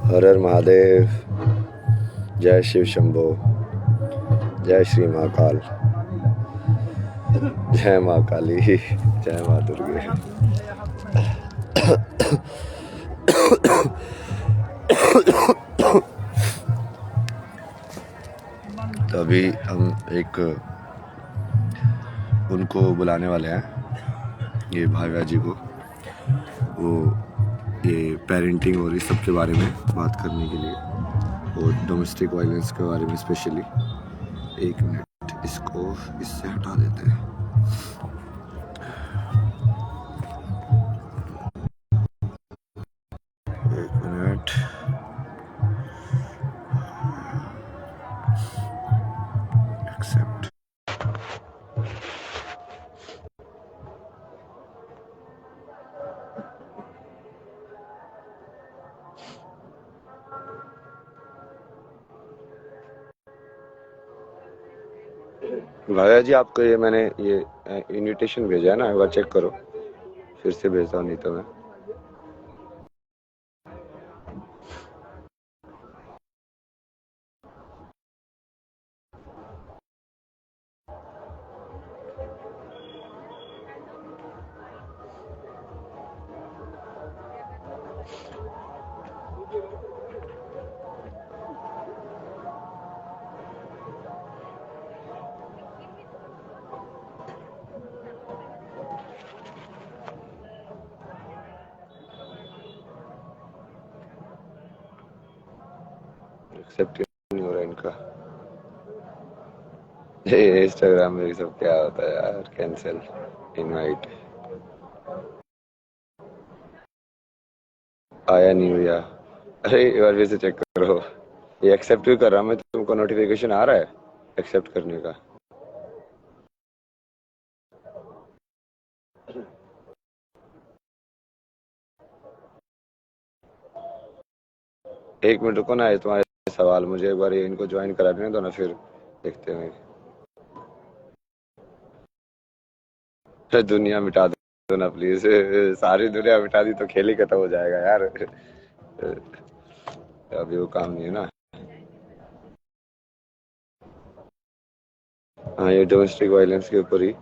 हर हर महादेव, जय शिव शंभो, जय श्री महाकाल, जय माँ काली, जय माँ दुर्गे। तो अभी हम एक उनको बुलाने वाले हैं, ये भाव्या जी को, वो ये पेरेंटिंग और इस सब के बारे में बात करने के लिए, और डोमेस्टिक वायलेंस के बारे में स्पेशली। एक मिनट, इसको इससे हटा देते हैं। एक मिनट। एक्सेप्ट। भाया जी, आपको ये मैंने ये इनविटेशन भेजा है ना, एक बार चेक करो, फिर से भेजता हूँ नहीं तो मैं। एक्सेप्ट नहीं हो रहा इनका। इंस्टाग्राम में सब क्या होता है यार, कैंसिल इनवाइट आया नहीं भैया। अरे एक बार फिर से चेक करो, ये एक्सेप्ट भी कर रहा मैं, तुमको नोटिफिकेशन आ रहा है एक्सेप्ट करने का? एक मिनट रुको ना, ये तुम्हारे सवाल मुझे एक बार इनको ज्वाइन करा देने दो ना, फिर देखते हैं। दुनिया मिटा दो ना प्लीज, सारी दुनिया मिटा दी तो खेल ही खत्म हो जाएगा यार। अभी वो काम नहीं है ना। हाँ, ये डोमेस्टिक वायलेंस के ऊपर ही।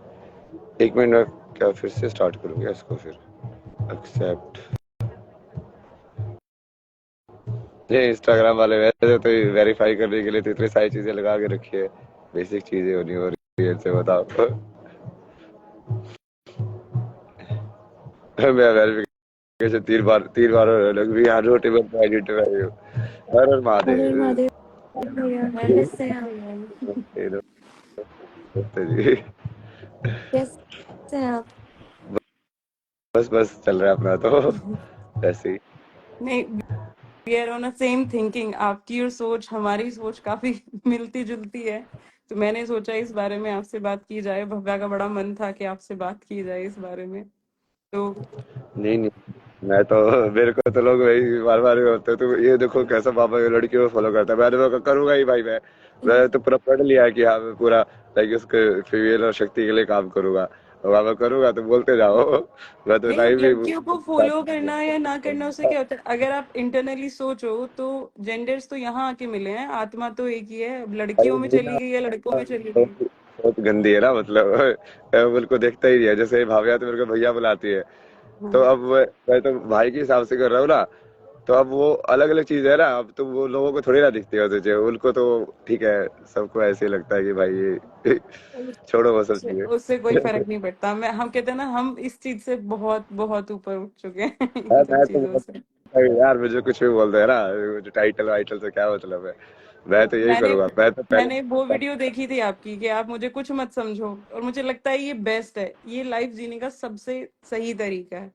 एक मिनट में क्या फिर से स्टार्ट करूँगा इसको, फिर एक्सेप्ट। ये इंस्टाग्राम वाले वैसे तो वेरीफाई करने के लिए तो इतनी सारी चीजें लगा के रखी है, बेसिक चीजें होनी हो रही है, इनसे बताओ। मैं वेरिफिकेशन तीन बार लग भी, हाँ नोटेबल टू आइडेंटिफाई यू। हर हर अरे महादेव। महादेव भैया, कैसे हैं आप? जी, कैसे हैं आप? बस बस चल रहा है अपना तो ऐसे ही। नहीं, we are on a same thinking. आपकी और सोच हमारी सोच काफी मिलती जुलती है, तो मैंने सोचा इस बारे में आपसे बात की जाए। भव्या का बड़ा मन था कि आपसे बात की जाए इस बारे में, तो नहीं नहीं, मैं तो, मेरे को तो लोग वही बार बार होते, तो ये देखो कैसा पापा ये लड़की को फॉलो करता है, मैं करूंगा ही भाई। मैं तो पूरा पढ़ लिया है कि हाँ मैं पूरा लाइक उसके फीमेल और शक्ति के लिए काम करूंगा, और मैं करूंगा तो बोलते जाओ। मैं तो नहीं, अब टाइम भी लड़कियों को फॉलो करना या ना करना उससे क्या होता है? अगर आप इंटरनली सोचो तो जेंडर्स तो यहाँ आके मिले हैं, आत्मा तो एक ही है। अब लड़कियों में चली गई या लड़कों में चली गई। बहुत गंदी है ना, मतलब बिल्कुल को देखता ही नहीं है। जैसे भाविया तो मेरे को भैया बुलाती है, तो हाँ, अब मैं तो भाई के हिसाब से कर रहा हूँ ना, तो अब वो अलग अलग चीज है ना, अब तो वो लोगों को थोड़ी ना दिखती है तुझे, उनको तो ठीक है, सबको ऐसे ही लगता है कि भाई ये छोड़ो वो सब चीजें। उससे कोई फर्क नहीं पड़ता। मैं हम कहते हैं ना, हम इस चीज से बहुत बहुत ऊपर उठ चुके हैं इन सब मैं चीजों से। तो यार मुझे कुछ भी बोलते हैं ना, मुझे टाइटल वाइटल से क्या मतलब है, मैं तो यही मैंने करूंगा। मैं तो मैंने पहले वो वीडियो देखी थी आपकी कि आप मुझे कुछ मत समझो, और मुझे लगता है ये बेस्ट है, ये लाइफ जीने का सबसे सही तरीका है।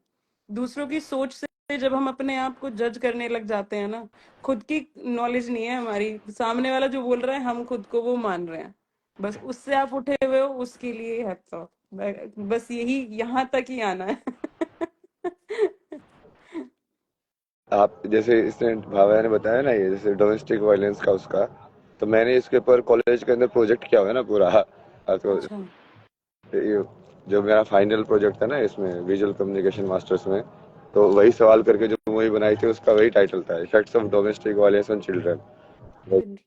दूसरों की सोच से जब हम अपने आप को जज करने लग जाते हैं ना, खुद की नॉलेज नहीं है हमारी, सामने वाला जो बोल रहा है हम खुद को वो मान रहे हैं, बस उससे आप उठे हुए हो, उसके लिए हैट्स ऑफ। बस यही यहाँ तक ही आना है। आप जैसे इसने भावना ने बताया ना, ये जैसे डोमेस्टिक वायलेंस का उसका, तो मैंने इसके ऊपर कॉलेज के अंदर प्रोजेक्ट किया हुआ है ना पूरा। तो अच्छा। जो मेरा फाइनल प्रोजेक्ट था ना इसमें विजुअल कम्युनिकेशन मास्टर्स में, तो वही सवाल करके जो मूवी बनाई थी उसका वही टाइटल था, effects of domestic violence on children. Children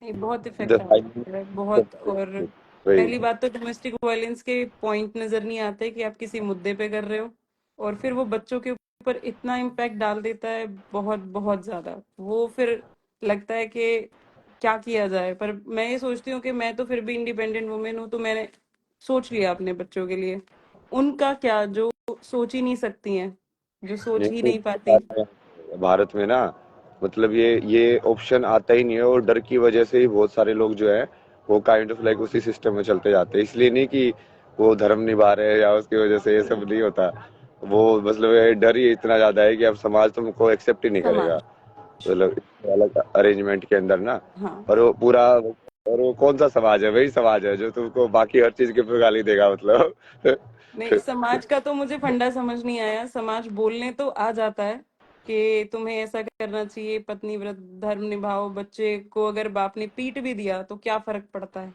नहीं, बहुत द इफेक्ट आ फाइनल, रहा है बहुत। और वही। पहली बात तो डोमेस्टिक वायलेंस के पॉइंट नजर नहीं आते कि आप किसी मुद्दे पे कर रहे हो, और फिर वो बच्चों के ऊपर इतना इम्पैक्ट डाल देता है, बहुत बहुत ज्यादा। वो फिर लगता है कि क्या किया जाए। पर मैं ये सोचती हूँ कि मैं तो फिर भी इंडिपेंडेंट वुमेन हूँ, तो मैंने सोच लिया अपने बच्चों के लिए। उनका क्या, जो सोच ही नहीं सकती हैं, जो सोच ही नहीं, नहीं पाती। भारत में ना, मतलब ये ऑप्शन आता ही नहीं है, और डर की वजह से ही बहुत सारे लोग जो है वो काइंड ऑफ लाइक उसी सिस्टम में चलते जाते हैं। इसलिए नहीं कि वो धर्म निभा रहे हैं या उसकी वजह से, ये सब नहीं होता। वो मतलब ये डर ही इतना ज्यादा है कि अब समाज तुमको एक्सेप्ट ही नहीं करेगा, समाज, मतलब इस अलग अरेंजमेंट के अंदर ना। हाँ। और वो पूरा, और वो कौन सा समाज है? वही समाज है जो तुमको बाकी हर चीज के ऊपर गाली देगा, मतलब। नहीं, समाज का तो मुझे फंडा समझ नहीं आया। समाज बोलने तो आ जाता है कि तुम्हें ऐसा करना चाहिए, पत्नी व्रत, धर्म निभाओ। बच्चे को अगर बाप ने पीट भी दिया तो क्या फर्क पड़ता है।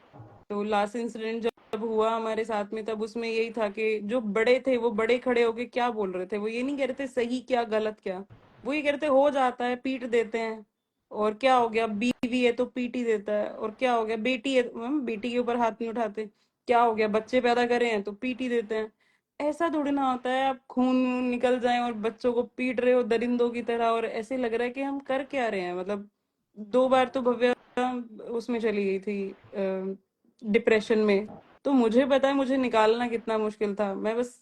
तो लास्ट इंसिडेंट जब हुआ हमारे साथ में, तब उसमें यही था कि जो बड़े थे वो बड़े खड़े होके क्या बोल रहे थे, वो ये नहीं कह रहे थे सही क्या गलत क्या, वो ये कह रहे थे हो जाता है, पीट देते हैं। और क्या हो गया, बीवी है तो पीट ही देता है। और क्या हो गया, बेटी है, बेटी के ऊपर हाथ नहीं उठाते। क्या हो गया, बच्चे पैदा करे हैं तो पीट ही देते हैं। ऐसा थोड़ी ना होता है, आप खून निकल जाए और बच्चों को पीट रहे हो दरिंदों की तरह, और ऐसे लग रहा है कि हम कर क्या रहे हैं। मतलब 2 बार तो भव्य उसमें चली गई थी डिप्रेशन में। तो मुझे पता है मुझे निकालना कितना मुश्किल था। मैं बस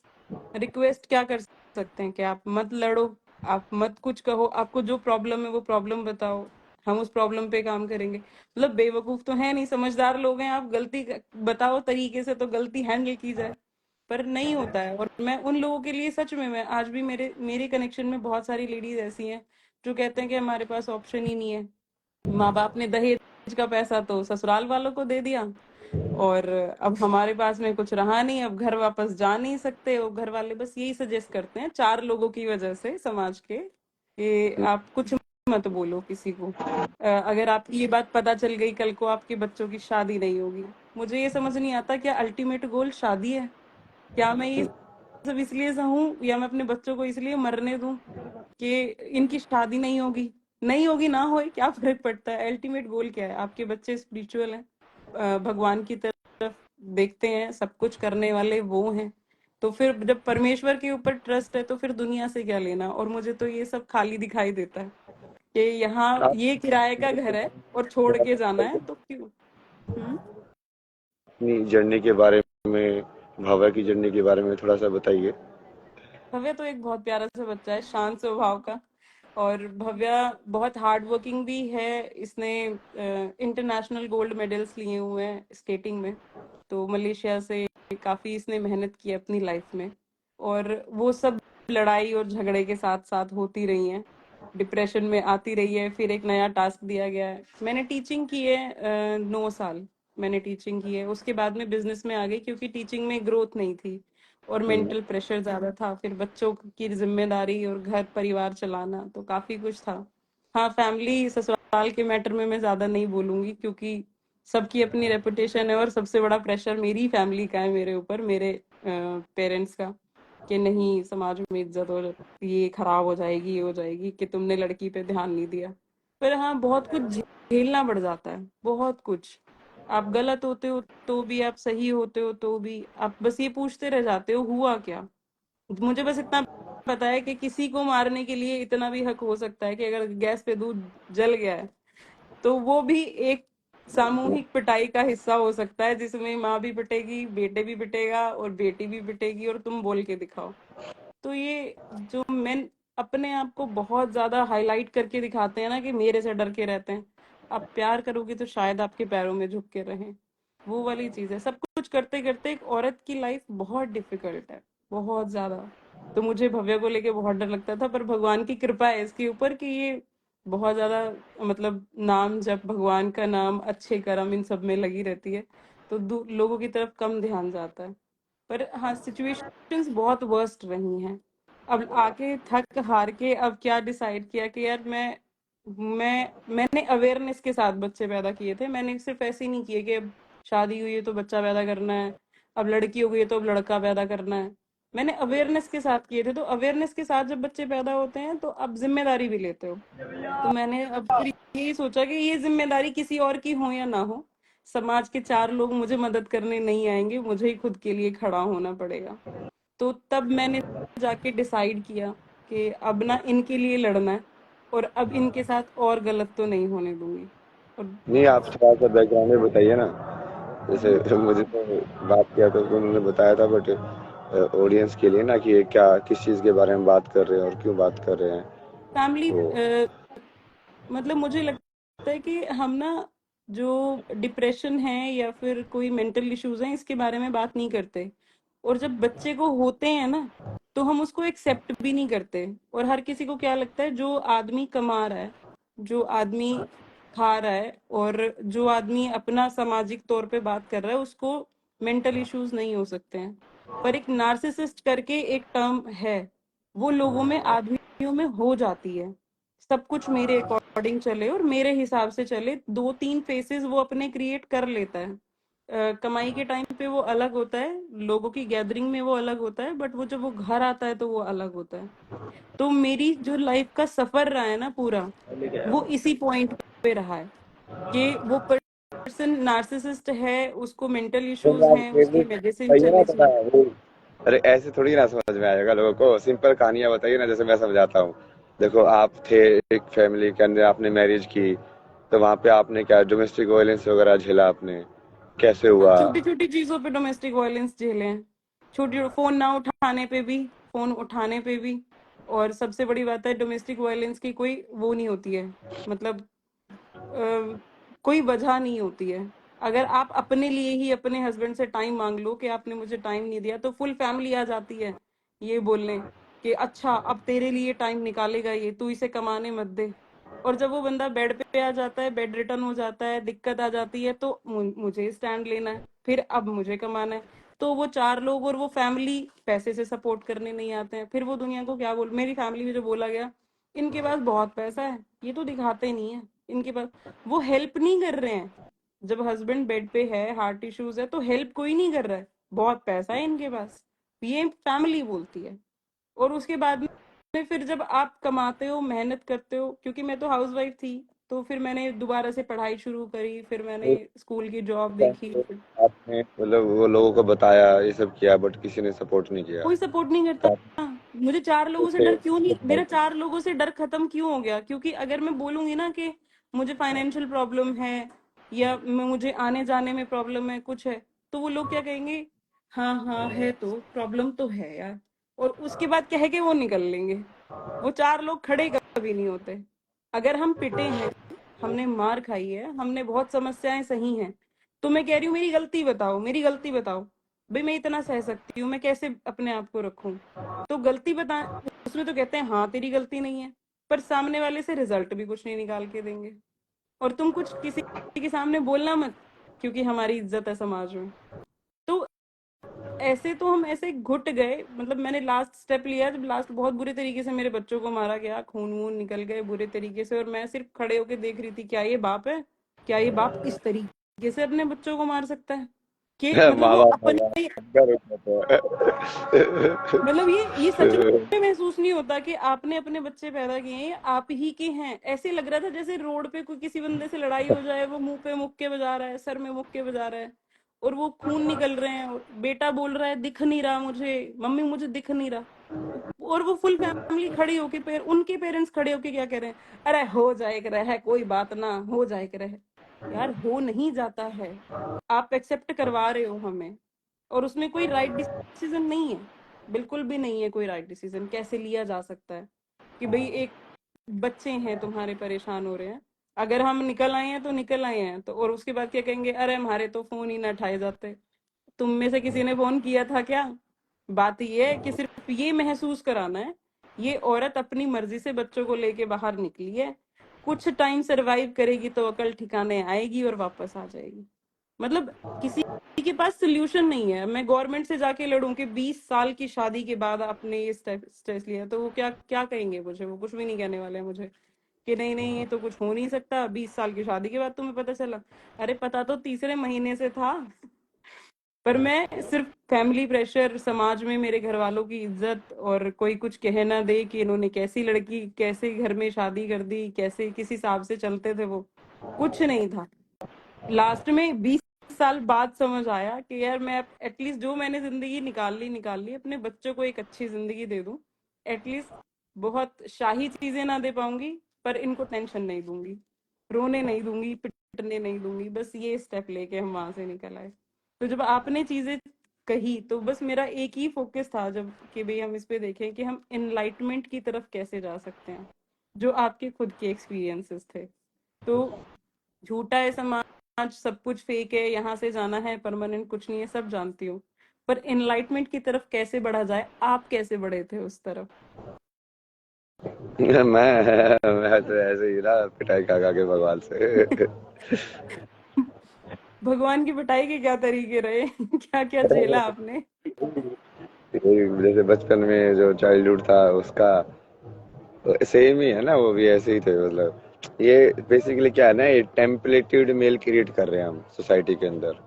रिक्वेस्ट क्या कर सकते हैं कि आप मत लड़ो, आप मत कुछ कहो, आपको जो प्रॉब्लम है वो प्रॉब्लम बताओ, हम उस प्रॉब्लम पे काम करेंगे। मतलब बेवकूफ तो है नहीं, समझदार लोग हैं। आप गलती बताओ तरीके से तो गलती हैंडल की जाए, पर नहीं होता है। और मैं उन लोगों के लिए सच में, मैं आज भी मेरे मेरे कनेक्शन में बहुत सारी लेडीज ऐसी हैं जो कहते हैं कि हमारे पास ऑप्शन ही नहीं है। माँ बाप ने दहेज का पैसा तो ससुराल वालों को दे दिया, और अब हमारे पास में कुछ रहा नहीं, अब घर वापस जा नहीं सकते। वो घर वाले बस यही सजेस्ट करते हैं, 4 लोगों की वजह से समाज के, कि आप कुछ मत बोलो किसी को। अगर आपकी ये बात पता चल गई, कल को आपके बच्चों की शादी नहीं होगी। मुझे ये समझ नहीं आता, क्या अल्टीमेट गोल शादी है? क्या मैं ये सब इसलिए सहूं, या मैं अपने बच्चों को इसलिए मरने दूं कि इनकी शादी नहीं होगी? नहीं होगी, ना होए, क्या फर्क पड़ता है? अल्टीमेट गोल क्या है? आपके बच्चे स्पिरिचुअल हैं, भगवान की तरफ देखते हैं, सब कुछ करने वाले वो हैं। तो फिर जब परमेश्वर के ऊपर ट्रस्ट है तो फिर दुनिया से क्या लेना। और मुझे तो ये सब खाली दिखाई देता है कि यहाँ आप ये किराए का घर है और छोड़ के जाना है तो क्यों। हम्म। अपनी जर्नी के बारे में, भावा की जर्नी के बारे में थोड़ा सा बताइए। भव्य तो एक बहुत प्यारा सा बच्चा है, शांत स्वभाव का। और भव्य बहुत हार्ड वर्किंग भी है। इसने इंटरनेशनल गोल्ड मेडल्स लिए हुए हैं स्केटिंग में। तो मलेशिया से काफी इसने मेहनत की है अपनी लाइफ में। और वो सब लड़ाई और झगड़े के साथ साथ होती रही हैं, डिप्रेशन में आती रही है। फिर एक नया टास्क दिया गया है। मैंने टीचिंग की है 9 साल, मैंने टीचिंग की है। उसके बाद में बिजनेस में आ गई क्योंकि टीचिंग में ग्रोथ नहीं थी और हम्म। मेंटल प्रेशर ज्यादा था। फिर बच्चों की जिम्मेदारी और घर परिवार चलाना, तो काफी कुछ था। हाँ, फैमिली ससुराल के मैटर में मैं ज्यादा नहीं बोलूंगी क्योंकि सबकी अपनी रेपुटेशन है, और सबसे बड़ा प्रेशर मेरी फैमिली का है मेरे ऊपर, मेरे पेरेंट्स का, कि नहीं समाज में इज्जत और ये खराब हो जाएगी, ये हो जाएगी कि तुमने लड़की पे ध्यान नहीं दिया। पर हाँ, बहुत कुछ झेलना पड़ जाता है, बहुत कुछ। आप गलत होते हो तो भी, आप सही होते हो तो भी, आप बस ये पूछते रह जाते हो हुआ क्या। मुझे बस इतना पता है कि किसी को मारने के लिए इतना भी हक हो सकता है कि अगर गैस पे दूध जल गया है तो वो भी एक सामूहिक पिटाई का हिस्सा हो सकता है, जिसमें माँ भी पिटेगी, बेटे भी पिटेगा और बेटी भी पिटेगी, और तुम बोल के दिखाओ। तो ये जो मेन अपने आप को बहुत ज्यादा हाईलाइट करके दिखाते हैं ना कि मेरे से डर के रहते हैं, आप प्यार करोगे तो शायद आपके पैरों में झुक के रहें। वो वाली चीज है। सब कुछ करते करते एक औरत की लाइफ बहुत डिफिकल्ट है, बहुत ज्यादा। तो मुझे भव्य को लेके बहुत डर लगता था, पर भगवान की कृपा है इसके ऊपर कि ये बहुत ज्यादा, मतलब नाम जब भगवान का नाम, अच्छे कर्म, इन सब में लगी रहती है, तो लोगों की तरफ कम ध्यान जाता है। पर हाँ, सिचुएशंस बहुत वर्स्ट रही हैं। अब आके थक हार के अब क्या डिसाइड किया कि यार मैंने अवेयरनेस के साथ बच्चे पैदा किए थे। मैंने सिर्फ ऐसे ही नहीं किए कि अब शादी हुई है तो बच्चा पैदा करना है, अब लड़की हो गई है तो अब लड़का पैदा करना है। मैंने अवेयरनेस के साथ किए थे, तो अवेयरनेस के साथ जब बच्चे पैदा होते हैं तो आप जिम्मेदारी भी लेते हो। तो मैंने अब फिर यही सोचा कि ये जिम्मेदारी किसी और की हो या ना हो, समाज के 4 लोग मुझे मदद करने नहीं आएंगे, मुझे ही खुद के लिए खड़ा होना पड़ेगा। तो तब मैंने जाके डिसाइड किया कि अब ना इनके लिए लड़ना है, और अब इनके साथ और गलत तो नहीं होने दूंगी। और नहीं, आप थोड़ा सा बैकग्राउंड में बताइए ना, जैसे मुझे तो बात किया तो उन्होंने बताया था, बट ऑडियंस के लिए ना, कि ये क्या किस चीज़ के बारे में बात कर रहे हैं और क्यों बात कर रहे हैं। फैमिली, तो मतलब मुझे लगता है कि हम ना जो डिप्रेशन है या फिर कोई मेंटल इश्यूज हैं इसके बारे में बात नहीं करते, और जब बच्चे को होते हैं ना तो हम उसको एक्सेप्ट भी नहीं करते। और हर किसी को क्या लगता है, जो आदमी कमा रहा है, जो आदमी खा रहा है, और जो आदमी अपना सामाजिक तौर पे बात कर रहा है, उसको मेंटल इश्यूज नहीं हो सकते हैं। पर एक नार्सिसिस्ट करके एक टर्म है, वो लोगों में, आदमियों में हो जाती है। सब कुछ मेरे अकॉर्डिंग चले और मेरे हिसाब से चले, 2-3 फेसेस वो अपने क्रिएट कर लेता है। कमाई के टाइम पे वो अलग होता है, लोगों की गैदरिंग में वो अलग होता है, बट वो जब वो घर आता है तो वो अलग होता है। तो मेरी जो लाइफ का सफर रहा है ना पूरा, वो इसी पॉइंट पे रहा है कि वो पर्सन नार्सिसिस्ट है, उसको मेंटल तुम इश्यूज आप हैं, एक भी उसकी मेडिसिन बताइए ना चली थोड़ा सुई। वो। अरे ऐसे थोड़ी ना समझ में आएगा लोगों को, सिंपल कहानियां बताइए ना, जैसे मैं समझाता हूँ। देखो, आप थे एक फैमिली के अंदर, आपने मैरिज की, तो वहां पे आपने क्या डोमेस्टिक वायलेंस वगैरह झेला आपने, कैसे हाँ, हुआ? छोटी छोटी चीजों पे डोमेस्टिक वायलेंस झेले हैं। छोटी, फोन ना उठाने पे भी, फोन उठाने पे भी। और सबसे बड़ी बात है, डोमेस्टिक वायलेंस की कोई वो नहीं होती है, मतलब अ, कोई वजह नहीं होती है। अगर आप अपने लिए ही अपने हस्बैंड से टाइम मांग लो कि आपने मुझे टाइम नहीं दिया, तो फुल फैमिली आ जाती है ये बोलने कि अच्छा अब तेरे लिए टाइम निकालेगा ये, तू इसे कमाने मत दे। और जब वो बंदा बेड पे आ जाता है, बेड रिटर्न हो जाता है, दिक्कत आ जाती है, तो मुझे स्टैंड लेना है, फिर अब मुझे कमाना है। तो वो 4 लोग और वो फैमिली पैसे से सपोर्ट करने नहीं आते हैं। फिर वो दुनिया को क्या बोल, मेरी फैमिली में जो बोला गया, इनके पास बहुत पैसा है, ये तो दिखाते नहीं है इनके पास। वो हेल्प नहीं कर रहे हैं। जब हस्बैंड बेड पे है, हार्ट इश्यूज है, तो हेल्प कोई नहीं कर रहा है, बहुत पैसा है इनके पास, ये फैमिली बोलती है। और उसके बाद में फिर जब आप कमाते हो, मेहनत करते हो, क्योंकि मैं तो हाउसवाइफ थी, तो फिर मैंने दोबारा से पढ़ाई शुरू करी, फिर मैंने स्कूल की जॉब देखी। आपने मतलब वो लोगों को बताया, ये सब किया, बट किसी ने सपोर्ट नहीं किया। कोई सपोर्ट नहीं करता। मुझे 4 लोगों से ओके। डर क्यों नहीं, मेरा 4 लोगों से डर खत्म क्यों हो गया, क्योंकि अगर मैं बोलूंगी ना कि मुझे फाइनेंशियल प्रॉब्लम है, या मुझे आने जाने में प्रॉब्लम है, कुछ है, तो वो लोग क्या कहेंगे, हाँ हाँ है, तो प्रॉब्लम तो है यार, और उसके बाद कह के वो निकल लेंगे। वो 4 लोग खड़े कभी नहीं होते। अगर हम पिटे हैं, हमने मार खाई है, हमने बहुत समस्याएं सही हैं, तो मैं कह रही हूँ मेरी गलती बताओ, मेरी गलती बताओ। भाई मैं इतना सह सकती हूँ, मैं कैसे अपने आप को रखूं। तो गलती बता, उसमें तो कहते हैं हाँ तेरी गलती नहीं है, पर सामने वाले से रिजल्ट भी कुछ नहीं निकाल के देंगे। और तुम कुछ किसी के सामने बोलना मत, क्योंकि हमारी इज्जत है समाज में। तो ऐसे तो हम ऐसे घुट गए, मतलब मैंने लास्ट स्टेप लिया जब लास्ट बहुत बुरे तरीके से मेरे बच्चों को मारा गया, खून वून निकल गए बुरे तरीके से, और मैं सिर्फ खड़े होके देख रही थी, क्या ये बाप है, क्या ये बाप इस तरीके से अपने बच्चों को मार सकता है, कि मतलब माँ वो बाप अपने, मतलब ये सच में महसूस नहीं होता कि आपने अपने बच्चे पैदा किए हैं, ये आप ही के हैं। ऐसे लग रहा था जैसे रोड पे कोई किसी बंदे से लड़ाई हो जाए, वो मुंह पे मुक्के बजा रहा है, सर में मुक्के बजा रहा है, और वो खून निकल रहे हैं, और बेटा बोल रहा है दिख नहीं रहा मुझे, मम्मी मुझे दिख नहीं रहा। और वो फुल फैमिली खड़ी होके, उनके पेरेंट्स खड़े होके क्या कह रहे हैं, अरे हो जाएगा रहे, कोई बात ना, हो जाएगा रहे। यार हो नहीं जाता है, आप एक्सेप्ट करवा रहे हो हमें, और उसमें कोई राइट डिसीजन नहीं है, बिल्कुल भी नहीं है कोई राइट डिसीजन। कैसे लिया जा सकता है कि भाई एक बच्चे हैं तुम्हारे परेशान हो रहे हैं, अगर हम निकल आए हैं तो निकल आए हैं, तो और उसके बाद क्या कहेंगे, अरे हमारे तो फोन ही ना उठाए जाते। तुम में से किसी ने फोन किया था क्या? बात ये है कि सिर्फ ये महसूस कराना है, ये औरत अपनी मर्जी से बच्चों को लेके बाहर निकली है, कुछ टाइम सरवाइव करेगी तो अकल ठिकाने आएगी और वापस आ जाएगी। मतलब किसी के पास सोल्यूशन नहीं है। मैं गवर्नमेंट से जाके लड़ूं कि 20 साल की शादी के बाद आपने ये स्ट्रेस लिया, तो वो क्या क्या कहेंगे मुझे, वो कुछ भी नहीं कहने वाले हैं मुझे, कि नहीं नहीं ये तो कुछ हो नहीं सकता, 20 साल की शादी के बाद तुम्हें पता चला। अरे पता तो तीसरे महीने से था, पर मैं सिर्फ फैमिली प्रेशर, समाज में मेरे घर वालों की इज्जत, और कोई कुछ कह ना दे कि इन्होंने कैसी लड़की, कैसे घर में शादी कर दी, कैसे किस हिसाब से चलते थे वो, कुछ नहीं था। लास्ट में 20 साल बाद समझ आया कि यार मैं एटलीस्ट जो मैंने जिंदगी निकाल ली, अपने बच्चों को एक अच्छी जिंदगी दे दूं। एटलीस्ट बहुत शाही चीजें ना दे पाऊंगी, पर इनको टेंशन नहीं दूंगी, रोने नहीं दूंगी, पिटने नहीं दूंगी। बस ये स्टेप लेके हम वहां से निकल आए। तो जब आपने चीजें कही तो बस मेरा एक ही फोकस था जब, कि भाई हम इस पे देखें कि हम एनलाइटमेंट की तरफ कैसे जा सकते हैं, जो आपके खुद के एक्सपीरियंसेस थे। तो झूठा है समाज, सब कुछ फेक है, यहाँ से जाना है, परमानेंट कुछ नहीं है, सब जानती हूँ। पर एनलाइटमेंट की तरफ कैसे बढ़ा जाए, आप कैसे बढ़े थे उस तरफ? मैं तो ऐसे ही ना, पिटाई खा खा के भगवान से। भगवान की पिटाई के क्या तरीके रहे? क्या क्या झेला आपने? यही जैसे बचपन में जो चाइल्डहुड था उसका सेम ही है ना, वो भी ऐसे ही थे मतलब। ये बेसिकली क्या है ना, ये टेम्पलेटेड मेल क्रिएट कर रहे हैं हम सोसाइटी के अंदर।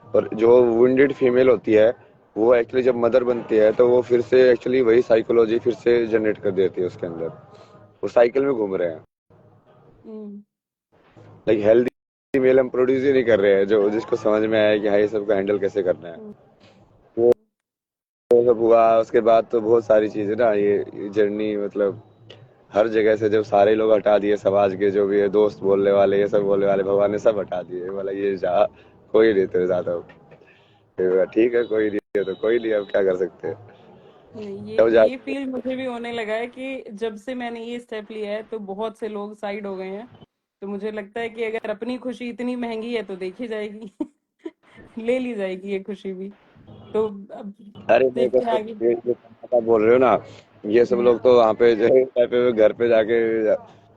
और जो वुंडेड फीमेल होती है, वो एक्चुअली जब मदर बनती है तो वो फिर से एक्चुअली वही साइकोलॉजी फिर से जनरेट कर देती है उसके अंदर। वो साइकिल में घूम रहे हैं। हम्म। लाइक हेल्दी मेल हम प्रोड्यूस ही नहीं कर रहे हैं, जो जिसको समझ में आया कि हाँ ये सबको हैंडल कैसे करना है। हम्म। वो सब हुआ उसके बाद तो बहुत सारी चीजें ना, ये जर्नी मतलब हर जगह से जब सारे लोग हटा दिए, समाज के जो भी है, दोस्त बोलने वाले, ये सब बोलने वाले, भगवान ने सब हटा दिए। बोला ये जा, कोई नहीं तेरे साथ अब। फिर बोला, ठीक है कोई नहीं है तो कोई नहीं, अब क्या कर सकते हैं। नहीं, तब जा ये फील मुझे भी होने लगा है कि जब से मैंने ये स्टेप लिया है तो बहुत से लोग साइड हो गए हैं। तो मुझे लगता है कि अगर अपनी खुशी इतनी महंगी है तो देखी जाएगी। ले ली जाएगी ये खुशी भी। तो अब अरे मेरे को देखते हैं तो आगे। ये जो आप बोल रहे हो ना, ये सब हम्म। लोग तो वहाँ पे जो है पे घर पे जाके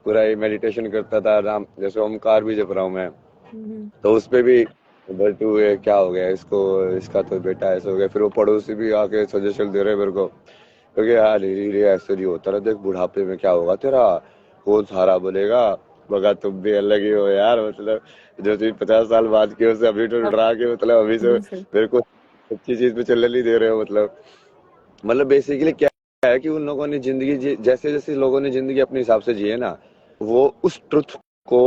पूरा ये मेडिटेशन करता था राम, जैसे ओमकार भी जप रहा हूँ मैं। हम्म। तो उस पे भी भाई तू ये क्या हो गया इसको, इसका तो बेटा ऐसा हो गया। फिर वो पड़ोसी भी आके सजेशन दे रहे हैं मेरे को, क्योंकि यार ये ऐसे नहीं होता ना, देख बुढ़ापे में क्या होगा तेरा, कौन सहारा बनेगा। मगर तुम भी अलग ही हो यार, मतलब जो चीज 50 साल बाद की उसे अभी तो डरा के, मतलब अभी से अभी से। मेरे को अच्छी चीज पे चलने नहीं दे रहे हो। मतलब बेसिकली क्या है कि उन लोगों ने जिंदगी जैसे जैसे लोगों ने जिंदगी अपने हिसाब से जी है ना, वो उस ट्रुथ को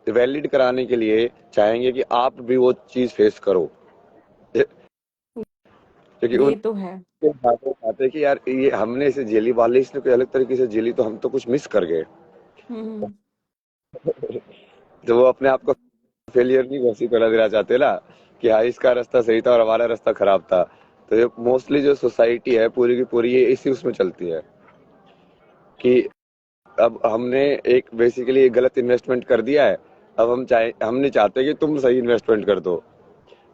वैलिड कराने के लिए चाहेंगे कि आप भी वो चीज फेस करो। क्योंकि ये तो है। उनके हाथों हाथ है कि यार ये हमने इसे झेली, वाले इसने कोई अलग तरीके से झेली, तो हम तो कुछ मिस कर गए। हम्म। तो वो अपने आप को फेलियर नहीं घोषित करा देना चाहते ना, कि हाँ इसका रास्ता सही था और हमारा रास्ता खराब था। तो ये मोस्टली जो सोसाइटी है पूरी की पूरी ये इसी उसमें चलती है कि अब हमने एक बेसिकली गलत इन्वेस्टमेंट कर दिया है। अब हम नहीं चाहते कि तुम सही इन्वेस्टमेंट कर दो,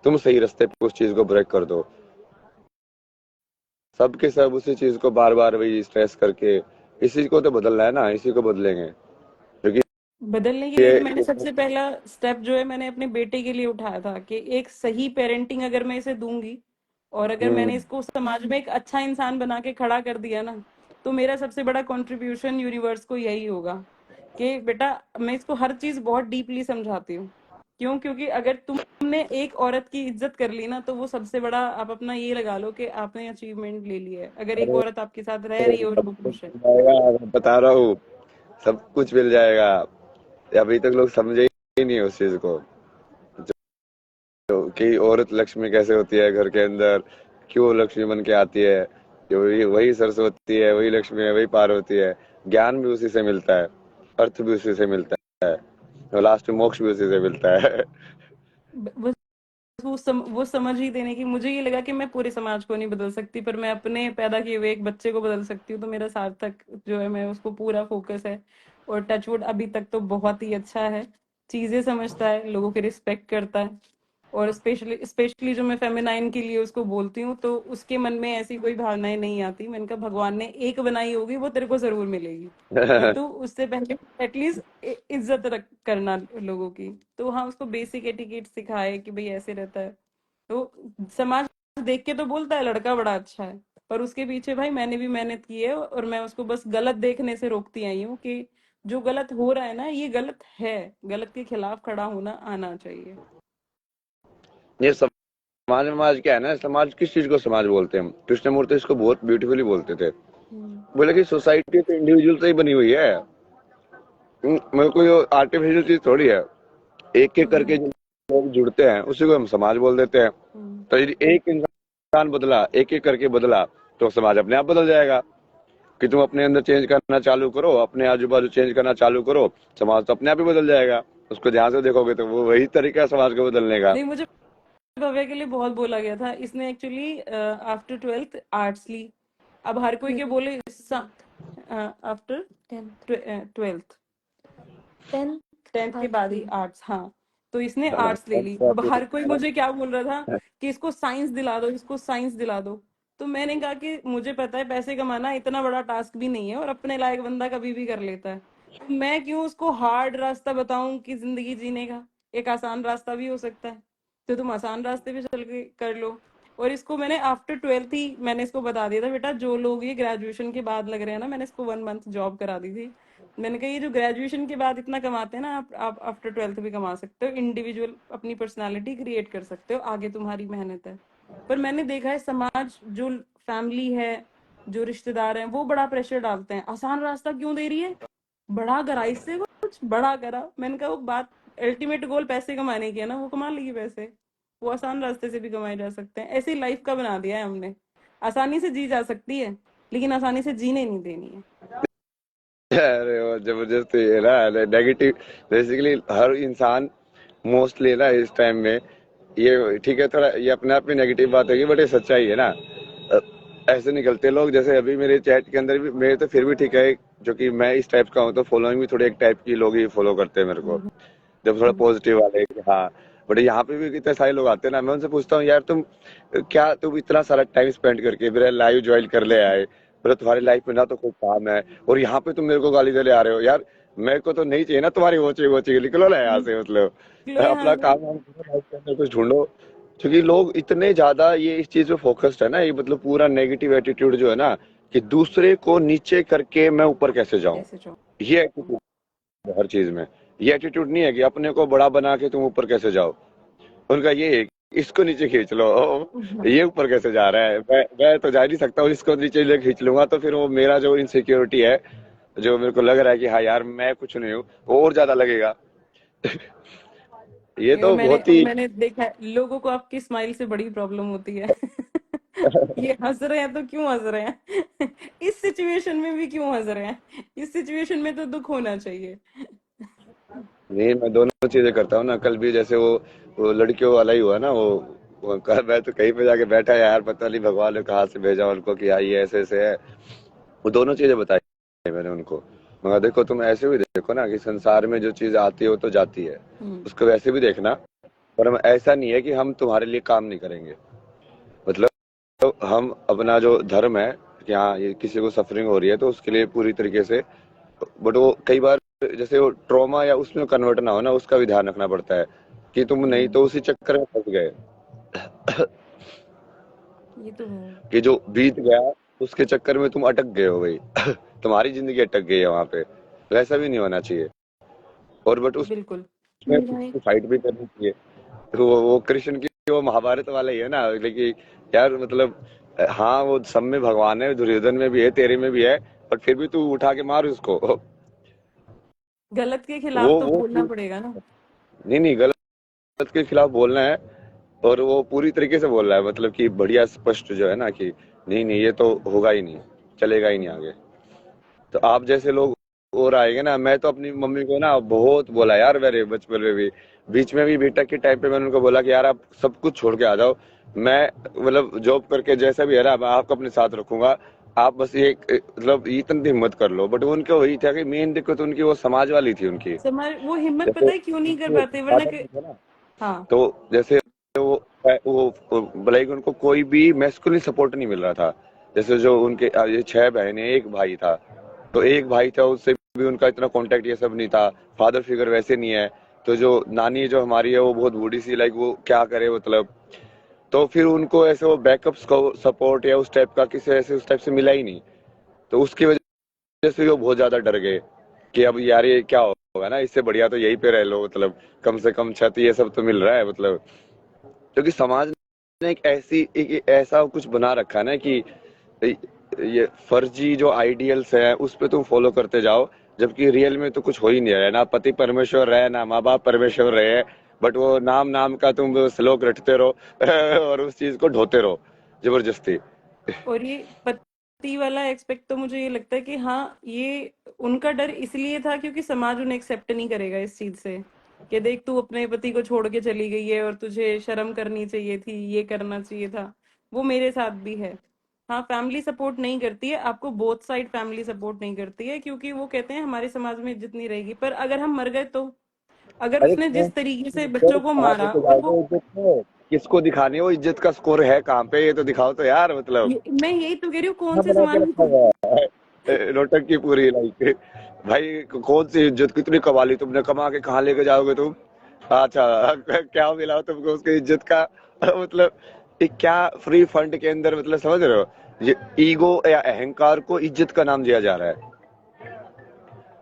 तुम सही रास्ते पे उस चीज को ब्रेक कर दो। सबके सब उसी चीज को बार बार वही स्ट्रेस करके, इसी को तो बदलना है ना, इसी को बदलेंगे क्योंकि बदलने के लिए ये तो मैंने सबसे पहला स्टेप जो है मैंने अपने बेटे के लिए उठाया था कि एक सही पेरेंटिंग अगर मैं इसे दूंगी, और अगर मैंने हम्म, इसको समाज में एक अच्छा इंसान बना के खड़ा कर दिया ना, तो मेरा सबसे बड़ा कंट्रीब्यूशन यूनिवर्स को यही होगा कि बेटा, मैं इसको हर चीज बहुत डीपली समझाती हूँ। क्यों? क्योंकि अगर तुमने एक औरत की इज्जत कर ली ना, तो वो सबसे बड़ा, आप अपना ये लगा लो कि आपने अचीवमेंट ले लिया है, अगर एक अरे औरत आपके साथ रह रही है और सब वो कुछ खुश है। मिल जाएगा, मैं बता रहा हूँ, सब कुछ मिल जाएगा। अभी तक लोग समझे ही नहीं उस चीज को, कि औरत लक्ष्मी कैसे होती है घर के अंदर, क्यों लक्ष्मी बन के आती है, कि वही वही सरस्वती है, वही लक्ष्मी है, वही पार्वती है। ज्ञान भी उसी से मिलता है, अर्थ भी उसी से मिलता है, और लास्ट में मोक्ष भी उसी से मिलता है। बस वो समझ ही देने की, मुझे ये लगा कि मैं पूरे समाज को नहीं बदल सकती, पर मैं अपने पैदा किए हुए एक बच्चे को बदल सकती हूँ। तो मेरा सार्थक जो है, मैं उसको पूरा फोकस है। और टचवुड अभी तक तो बहुत ही अच्छा है, चीजें समझता है, लोगों की रिस्पेक्ट करता है। और स्पेशली स्पेशली जो मैं फेमिनाइन के लिए उसको बोलती हूँ, तो उसके मन में ऐसी कोई भावनाएं नहीं आती। मैंने कहा भगवान ने एक बनाई होगी, वो तेरे को जरूर मिलेगी, पर तू उससे पहले एटलीस्ट इज्जत रख करना लोगों की। तो हाँ, उसको बेसिक एटिकेट सिखाए कि भाई ऐसे रहता है। तो समाज देख के तो बोलता है लड़का बड़ा अच्छा है, पर उसके पीछे भाई मैंने भी मेहनत की है, और मैं उसको बस गलत देखने से रोकती आई हूँ कि जो गलत हो रहा है ना, ये गलत है, गलत के खिलाफ खड़ा होना आना चाहिए। ये सब समाज क्या है ना, समाज किस चीज को समाज बोलते हैं? कृष्णमूर्ति इसको बहुत ब्यूटीफुली बोलते थे। हम्म, बोले कि सोसाइटी तो इंडिविजुअल से ही बनी हुई है। मेरे को ये आर्टिफिशियल चीज थोड़ी है। एक एक करके जो लोग जुड़ते हैं उसी को हम समाज बोल देते हैं। हम्म। तो यदि एक इंसान बदला, एक एक करके बदला, तो समाज अपने आप बदल जाएगा। कि तुम अपने अंदर चेंज करना चालू करो, अपने आजू बाजू चेंज करना चालू करो, समाज तो अपने आप ही बदल जाएगा। उसको ध्यान से देखोगे तो वो वही तरीका है समाज को बदलने का। नहीं, मुझे भव्य के लिए बहुत बोला गया था। इसने एक्चुअली आफ्टर 12th आर्ट्स ली। अब हर कोई के बोले after 10th 12th 10th 10th के आर्ट्स बाद ही ली। आर्ट्स, हाँ। तो इसने हाँ, आर्ट्स ले ली। अब हर कोई मुझे क्या बोल रहा था कि इसको साइंस दिला दो, इसको साइंस दिला दो। तो मैंने कहा कि मुझे पता है पैसे कमाना इतना बड़ा टास्क भी नहीं है, और अपने लायक बंदा कभी भी कर लेता है। तो मैं क्यों उसको हार्ड रास्ता बताऊं कि जिंदगी जीने का एक आसान रास्ता भी हो सकता है। तो तुम आसान रास्ते पे चल के कर लो। और इसको मैंने आफ्टर 12th ही मैंने इसको बता दिया था, बेटा जो लोग ये ग्रेजुएशन के बाद लग रहे हैं ना, मैंने इसको 1 मंथ जॉब करा दी थी। मैंने कहा ये जो ग्रेजुएशन के बाद इतना कमाते हैं ना, आप आफ्टर 12th भी कमा सकते हो। इंडिविजुअल अपनी पर्सनालिटी क्रिएट कर सकते हो, आगे तुम्हारी मेहनत है। पर मैंने देखा है समाज, जो फैमिली है, जो रिश्तेदार हैं, वो बड़ा प्रेशर डालते हैं। आसान रास्ता क्यों दे रही है, बड़ा करा इससे, कुछ बड़ा करा। मैंने कहा वो बात, अल्टीमेट गोल पैसे कमाने की है ना, वो कमा लेगी पैसे। वो आसान रास्ते से भी कमाए जा सकते हैं। ऐसी लाइफ का बना दिया है हमने। आसानी से जी जा सकती है, लेकिन आसानी से जीने नहीं देनी है। अरे वो जबरदस्ती है ना, नेगेटिव। बेसिकली हर इंसान मोस्टली ना इस टाइम में, ये ठीक है, थोड़ा ये अपने आप में नेगेटिव बात होगी, बट ये सच्चाई है ना। अ, ऐसे निकलते लोग, जैसे अभी मेरे चैट के अंदर भी, मेरे तो फिर भी ठीक है, जो कि मैं इस टाइप का हूँ, तो फॉलोइंग भी थोड़े एक टाइप की लोग ही फॉलो करते हैं मेरे को, हम्म, जब थोड़ा हम्म, पॉजिटिव वाले कि हाँ। बट यहाँ पे भी कितने सारे लोग आते हैं ना, मैं उनसे पूछता हूँ यार तुम इतना सारा टाइम स्पेंड करके मेरा लाइव ज्वाइन कर ले आए, मतलब तुम्हारी लाइफ में ना तो कोई काम है, और यहाँ पे तुम मेरे को गाली दे ले आ रहे हो यार। मेरे को तो नहीं चाहिए ना तुम्हारी वोची वोची, निकलो ना यहाँ से, मतलब निकलो यहाँ अपना से। काम वाम करो, लाइफ के अंदर कुछ ढूंढो। क्योंकि लोग इतने ज्यादा ये इस चीज पे फोकस्ड है ना, ये मतलब पूरा नेगेटिव एटीट्यूड जो है ना, कि दूसरे को नीचे करके मैं ऊपर कैसे जाऊं, कैसे जाऊं। ये एटीट्यूड है हर चीज में। ये एटीट्यूड नहीं है कि अपने को बड़ा बना के तुम ऊपर कैसे जाओ। उनका ये है कि इसको नीचे खींच लो, ये ऊपर कैसे जा रहा है, मैं तो जा नहीं सकता, और इसको नीचे ले खींच लूंगा तो फिर वो मेरा जो इनसिक्योरिटी है, जो मेरे को लग रहा है कि हाँ यार मैं कुछ नहीं हूँ, वो और ज्यादा लगेगा। ये ये तो मैंने बहुत ही मैंने देखा है, लोगों को आपकी स्माइल से बड़ी प्रॉब्लम होती है। ये हंस रहे हैं तो क्यों हंस रहे हैं? इस सिचुएशन में भी क्यों हंस रहे हैं? इस सिचुएशन में तो दुख होना चाहिए। नहीं, मैं दोनों चीजें करता हूँ ना। कल भी जैसे वो लड़कियों वाला ही हुआ ना, वो कल मैं तो कहीं पे जाके बैठा यार, पता नहीं भगवान ने कहाँ से भेजा उनको कि आई ऐसे ऐसे है। वो दोनों चीजें बताई मैंने उनको। मगर देखो, तुम ऐसे भी देखो ना कि संसार में जो चीज आती है वो तो जाती है, हम्म, उसको वैसे भी देखना। पर हम ऐसा नहीं है कि हम तुम्हारे लिए काम नहीं करेंगे, मतलब हम अपना जो धर्म है कि हाँ ये किसी को सफरिंग हो रही है तो उसके लिए पूरी तरीके से। बट वो कई बार जैसे वो ट्रॉमा या उसमें कन्वर्ट ना हो ना, उसका भी ध्यान रखना पड़ता है कि तुम नहीं हम्म, तो उसी चक्कर में फंस गए, ये तो है। कि जो बीत गया उसके चक्कर में तुम अटक गए हो भाई। तुम्हारी जिंदगी अटक गई है वहां पे। वैसा भी नहीं होना चाहिए। और बट बिल्कुल। उसमें राइट। फाइट भी करनी चाहिए। तो वो कृष्ण की वो महाभारत वाला ही है ना, लेकिन यार मतलब हाँ वो सब में भगवान है, दुर्योधन में भी है, तेरे में भी है, बट फिर भी तू उठा के मार उसको। गलत के खिलाफ तो वो बोलना पड़ेगा ना। नहीं नहीं, गलत के खिलाफ बोलना है, और वो पूरी तरीके से बोल रहा है, मतलब कि बढ़िया स्पष्ट जो है ना कि नहीं नहीं ये तो होगा ही नहीं, चलेगा ही नहीं आगे। तो आप जैसे लोग और आएंगे ना, मैं तो अपनी मम्मी को ना बहुत बोला यार, मेरे बचपन में भी, बीच में भी बीटेक के टाइम पे मैंने उनको बोला कि यार आप सब कुछ छोड़ के आ जाओ, मैं मतलब जॉब करके जैसा भी है ना मैं आपको अपने साथ रखूंगा, आप बस ये मतलब इतनी हिम्मत कर लो। बट उनको वही था कि मेन दिक्कत उनकी वो समाज वाली थी उनकी। समाज वो हिम्मत जैसे पता है क्यों नहीं कर पाते, वरना फादर के, नहीं थे ना, हाँ। तो जैसे लाइक उनको कोई भी मैस्कुलिन सपोर्ट नहीं मिल रहा था। जैसे जो उनके ये 6 बहनें, एक भाई था, तो एक भाई था उससे भी उनका इतना कांटेक्ट ये सब नहीं था। फादर फिगर वैसे नहीं है। तो जो नानी जो हमारी है वो बहुत बूढ़ी सी, लाइक वो क्या करे मतलब। तो फिर उनको ऐसे वो बैकअप सपोर्ट या उस टाइप का किसी ऐसे उस टाइप से मिला ही नहीं। तो उसकी वजह से वो बहुत ज्यादा डर गए कि अब यार ये क्या होगा ना, इससे बढ़िया तो यहीं पे रह लो, मतलब कम से कम छत ये सब तो मिल रहा है, मतलब क्योंकि समाज एक ऐसा कुछ बना रखा है ना कि ये फर्जी जो आइडियल्स है उस पे तुम फॉलो करते जाओ, जबकि रियल में तो कुछ हो ही नहीं रहा है। ना पति परमेश्वर रहे, ना माँ बाप परमेश्वर रहे, बट वो नाम नाम का तुम श्लोक रटते रहो और उस चीज को ढोते रहो जबरदस्ती। और ये पति वाला एक्सपेक्ट तो मुझे ये लगता है कि हाँ, ये उनका डर इसलिए था क्योंकि समाज उन्हें एक्सेप्ट नहीं करेगा इस चीज से, कि देख तू अपने पति को छोड़ के चली गई है और तुझे शर्म करनी चाहिए थी, ये करना चाहिए था। वो मेरे साथ भी है। हाँ, फैमिली सपोर्ट नहीं करती है आपको, बोथ साइड फैमिली सपोर्ट नहीं करती है, क्योंकि वो कहते हैं हमारे समाज में इज्जत नहीं रहेगी। पर अगर हम मर गए तो, अगर अरे उसने क्यों जिस तरीके से फिर बच्चों को कहाँ मारा लेके और जाओगे वो, इज्जत को? किसको दिखानी है वो इज्जत का स्कोर है कहाँ पे, ये तो दिखाओ तो यार। मतलब मैं यही तो कह रही हूँ, कौन कहाँ से बना समाज के में रखा हुआ है नौटंकी पूरी, लाइक भाई कौन सी इज्जत कितनी कमा ली तुमने, कमा के कहाँ लेके जाओगे तुम? अच्छा क्या मिला तुमको उसकी इज्जत का? मतलब ये क्या फ्री फंड के अंदर, मतलब समझ रहे हो, ये ईगो या अहंकार को इज्जत का नाम दिया जा रहा है,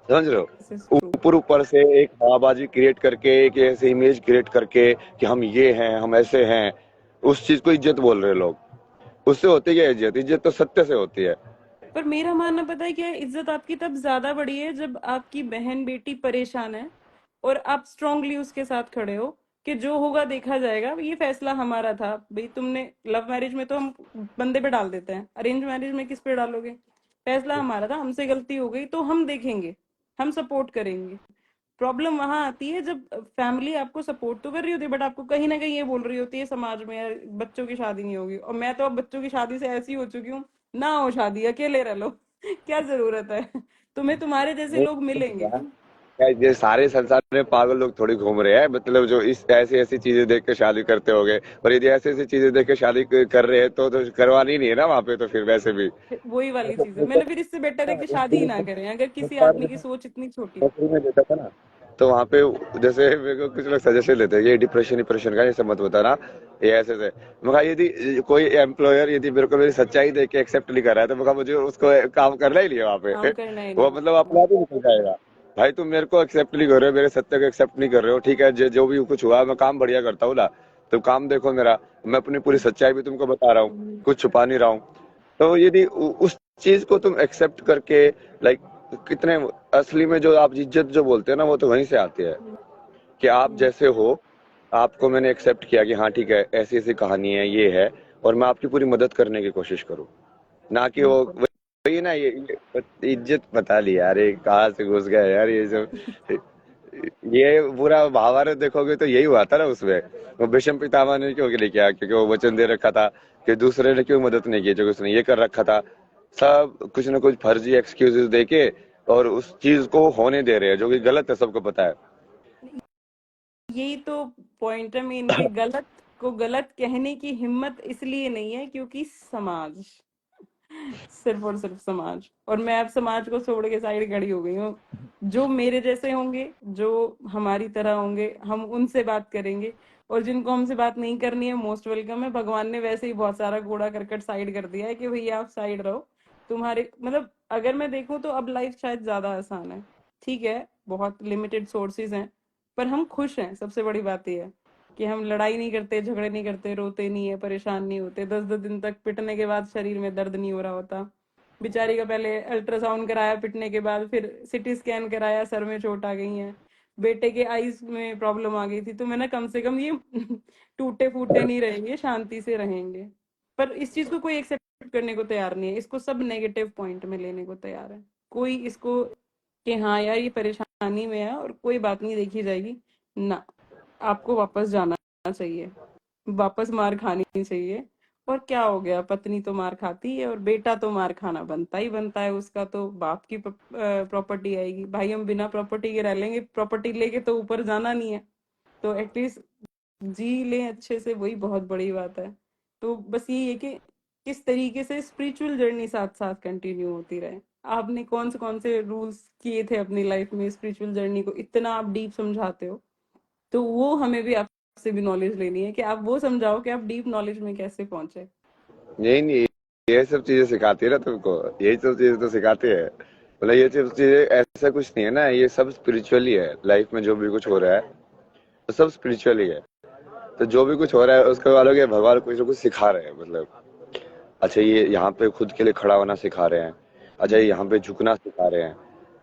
समझ रहे हो? This is true. ऊपर ऊपर से एक हवाबाजी क्रिएट करके, एक ऐसे इमेज क्रिएट करके कि हम ये हैं, हम ऐसे हैं, उस चीज को इज्जत बोल रहे हैं लोग। उससे होती क्या इज्जत? इज्जत तो सत्य से होती है। पर मेरा मानना पता है क्या है, इज्जत आपकी तब ज्यादा बड़ी है जब आपकी बहन बेटी परेशान है और आप स्ट्रांगली उसके साथ खड़े हो कि जो होगा देखा जाएगा, ये फैसला हमारा था। भाई तुमने, लव मैरिज में तो हम बंदे पे डाल देते हैं, अरेंज मैरिज में किस पे डालोगे? फैसला हमारा था, हमसे गलती हो गई तो हम देखेंगे, हम सपोर्ट करेंगे। प्रॉब्लम वहां आती है जब फैमिली आपको सपोर्ट तो कर रही होती है, बट आपको कहीं ना कहीं ये बोल रही होती है समाज में, यार बच्चों की शादी नहीं होगी। और मैं तो अब बच्चों की शादी से ऐसी हो चुकी हूँ, ना हो शादी, अकेले रह लो। क्या जरूरत है? तुम्हें तुम्हारे जैसे नहीं लोग मिलेंगे। यार, क्या ये सारे संसार में पागल लोग थोड़ी घूम रहे हैं, मतलब जो इस ऐसी ऐसी चीजें देख के शादी करते होंगे। और यदि ऐसी ऐसी चीजें देख के शादी कर रहे हैं तो करवानी नहीं है ना वहां पे, तो फिर वैसे भी वही वाली चीज है, मैंने फिर इससे बेटर है कि शादी ही ना करें, अगर किसी आदमी की सोच इतनी छोटी है। नौकरी में देता था ना, तो वहां पे जैसे मेरे को कुछ लोग सजेशन देते हैं, ये डिप्रेशन डिप्रेशन का ये सब मत बताना, ये ऐसे से। मगर यदि कोई एम्प्लॉयर यदि मेरे को मेरी सच्चाई देख के एक्सेप्ट नहीं कर रहा है, तो मगर मुझे उसको काम करना ही नहीं है वहां पे। काम करना है वो नहीं। मतलब अपने आप ही निकल जाएगा। भाई तुम मेरे को एक्सेप्ट नहीं कर रहे हो, मेरे सत्य को एक्सेप्ट नहीं कर रहे हो, ठीक है, जो भी कुछ हुआ, मैं काम बढ़िया करता हूँ ना, तो काम देखो मेरा, मैं अपनी पूरी सच्चाई भी तुमको बता रहा हूँ, कुछ छुपा नहीं रहा हूँ। तो यदि उस चीज को तुम एक्सेप्ट करके, लाइक कितने असली में जो आप इज्जत जो बोलते हैं ना, वो तो वहीं से आती है कि आप जैसे हो, आपको मैंने एक्सेप्ट किया कि हाँ ठीक है, ऐसी ऐसी कहानी है, ये है, और मैं आपकी पूरी मदद करने की कोशिश करूँ। ना कि वो बिल्कुल। वही ना, ये इज्जत बता ली यार, ये कहाँ से घुस गया यार ये सब। ये पूरा महाभारत देखोगे तो यही हुआ था ना उसमें। वो भीष्म पितामह ने क्यों नहीं किया? क्योंकि वो वचन दे रखा था। कि दूसरे ने क्यों मदद नहीं की? जो उसने ये कर रखा था। सब कुछ ना कुछ फर्जी एक्सक्यूजेस देके और उस चीज को होने दे रहे हैं, जो कि गलत है, सबको पता है। यही तो पॉइंट है मेन, के गलत को गलत कहने की हिम्मत इसलिए नहीं है क्योंकि समाज, सिर्फ और सिर्फ समाज। और मैं अब समाज को छोड़ के साइड खड़ी हो गई हूँ। जो मेरे जैसे होंगे, जो हमारी तरह होंगे, हम उनसे बात करेंगे। और जिनको हमसे बात नहीं करनी है, मोस्ट वेलकम है। भगवान ने वैसे ही बहुत सारा कूड़ा करकट साइड कर दिया है कि भैया आप साइड रहो। तुम्हारे मतलब, अगर मैं देखूं तो अब लाइफ शायद ज्यादा आसान है। ठीक है, बहुत लिमिटेड सोर्सेज हैं, पर हम खुश हैं। सबसे बड़ी बात यह है कि हम लड़ाई नहीं करते, झगड़े नहीं करते, रोते नहीं है, परेशान नहीं होते। 10-10 दिन तक पिटने के बाद शरीर में दर्द नहीं हो रहा होता। बेचारी का पहले अल्ट्रासाउंड कराया पिटने के बाद, फिर सिटी स्कैन कराया, सर में चोट आ गई है, बेटे के आईज में प्रॉब्लम आ गई थी। तो मैंने कम से कम ये टूटे फूटे नहीं रहेंगे, शांति से रहेंगे। पर इस चीज को कोई एक्सेप्ट करने को तैयार नहीं है, इसको सब नेगेटिव पॉइंट में लेने को तैयार है। कोई इसको कि हाँ यार ये परेशानी में है और कोई बात नहीं, देखी जाएगी ना। आपको वापस जाना चाहिए, वापस मार खानी चाहिए। और क्या हो गया, पत्नी तो मार खाती है और बेटा तो मार खाना बनता ही बनता है, उसका तो बाप की प्रॉपर्टी आएगी। भाई हम बिना प्रॉपर्टी के रह लेंगे, प्रॉपर्टी लेके तो ऊपर जाना नहीं है। तो एटलीस्ट जी लें अच्छे से, वही बहुत बड़ी बात है। तो बस यही है कि किस तरीके से स्पिरिचुअल जर्नी साथ साथ कंटिन्यू होती रहे। आपने कौन से रूल्स किए थे अपनी लाइफ में स्पिरिचुअल जर्नी को इतना आप डीप समझाते हो, तो वो हमें भी आपसे भी नॉलेज लेनी है कि आप वो समझाओ कि आप डीप नॉलेज में कैसे पहुंचे। यही नहीं, ये सब चीजें सिखाती है ना तुमको, यही सब चीजें तो सिखाती है। मतलब ये सब चीजें ऐसा कुछ नहीं है ना, ये सब स्पिरिचुअली है। लाइफ में जो भी कुछ हो रहा है तो सब स्पिरिचुअली है। तो जो भी कुछ हो रहा है उसके वालों के भगवान कुछ ना कुछ सिखा रहे हैं, मतलब अच्छा ये यहाँ पे खुद के लिए खड़ा होना सिखा रहे हैं, अच्छा ये यहाँ पे झुकना सिखा रहे हैं,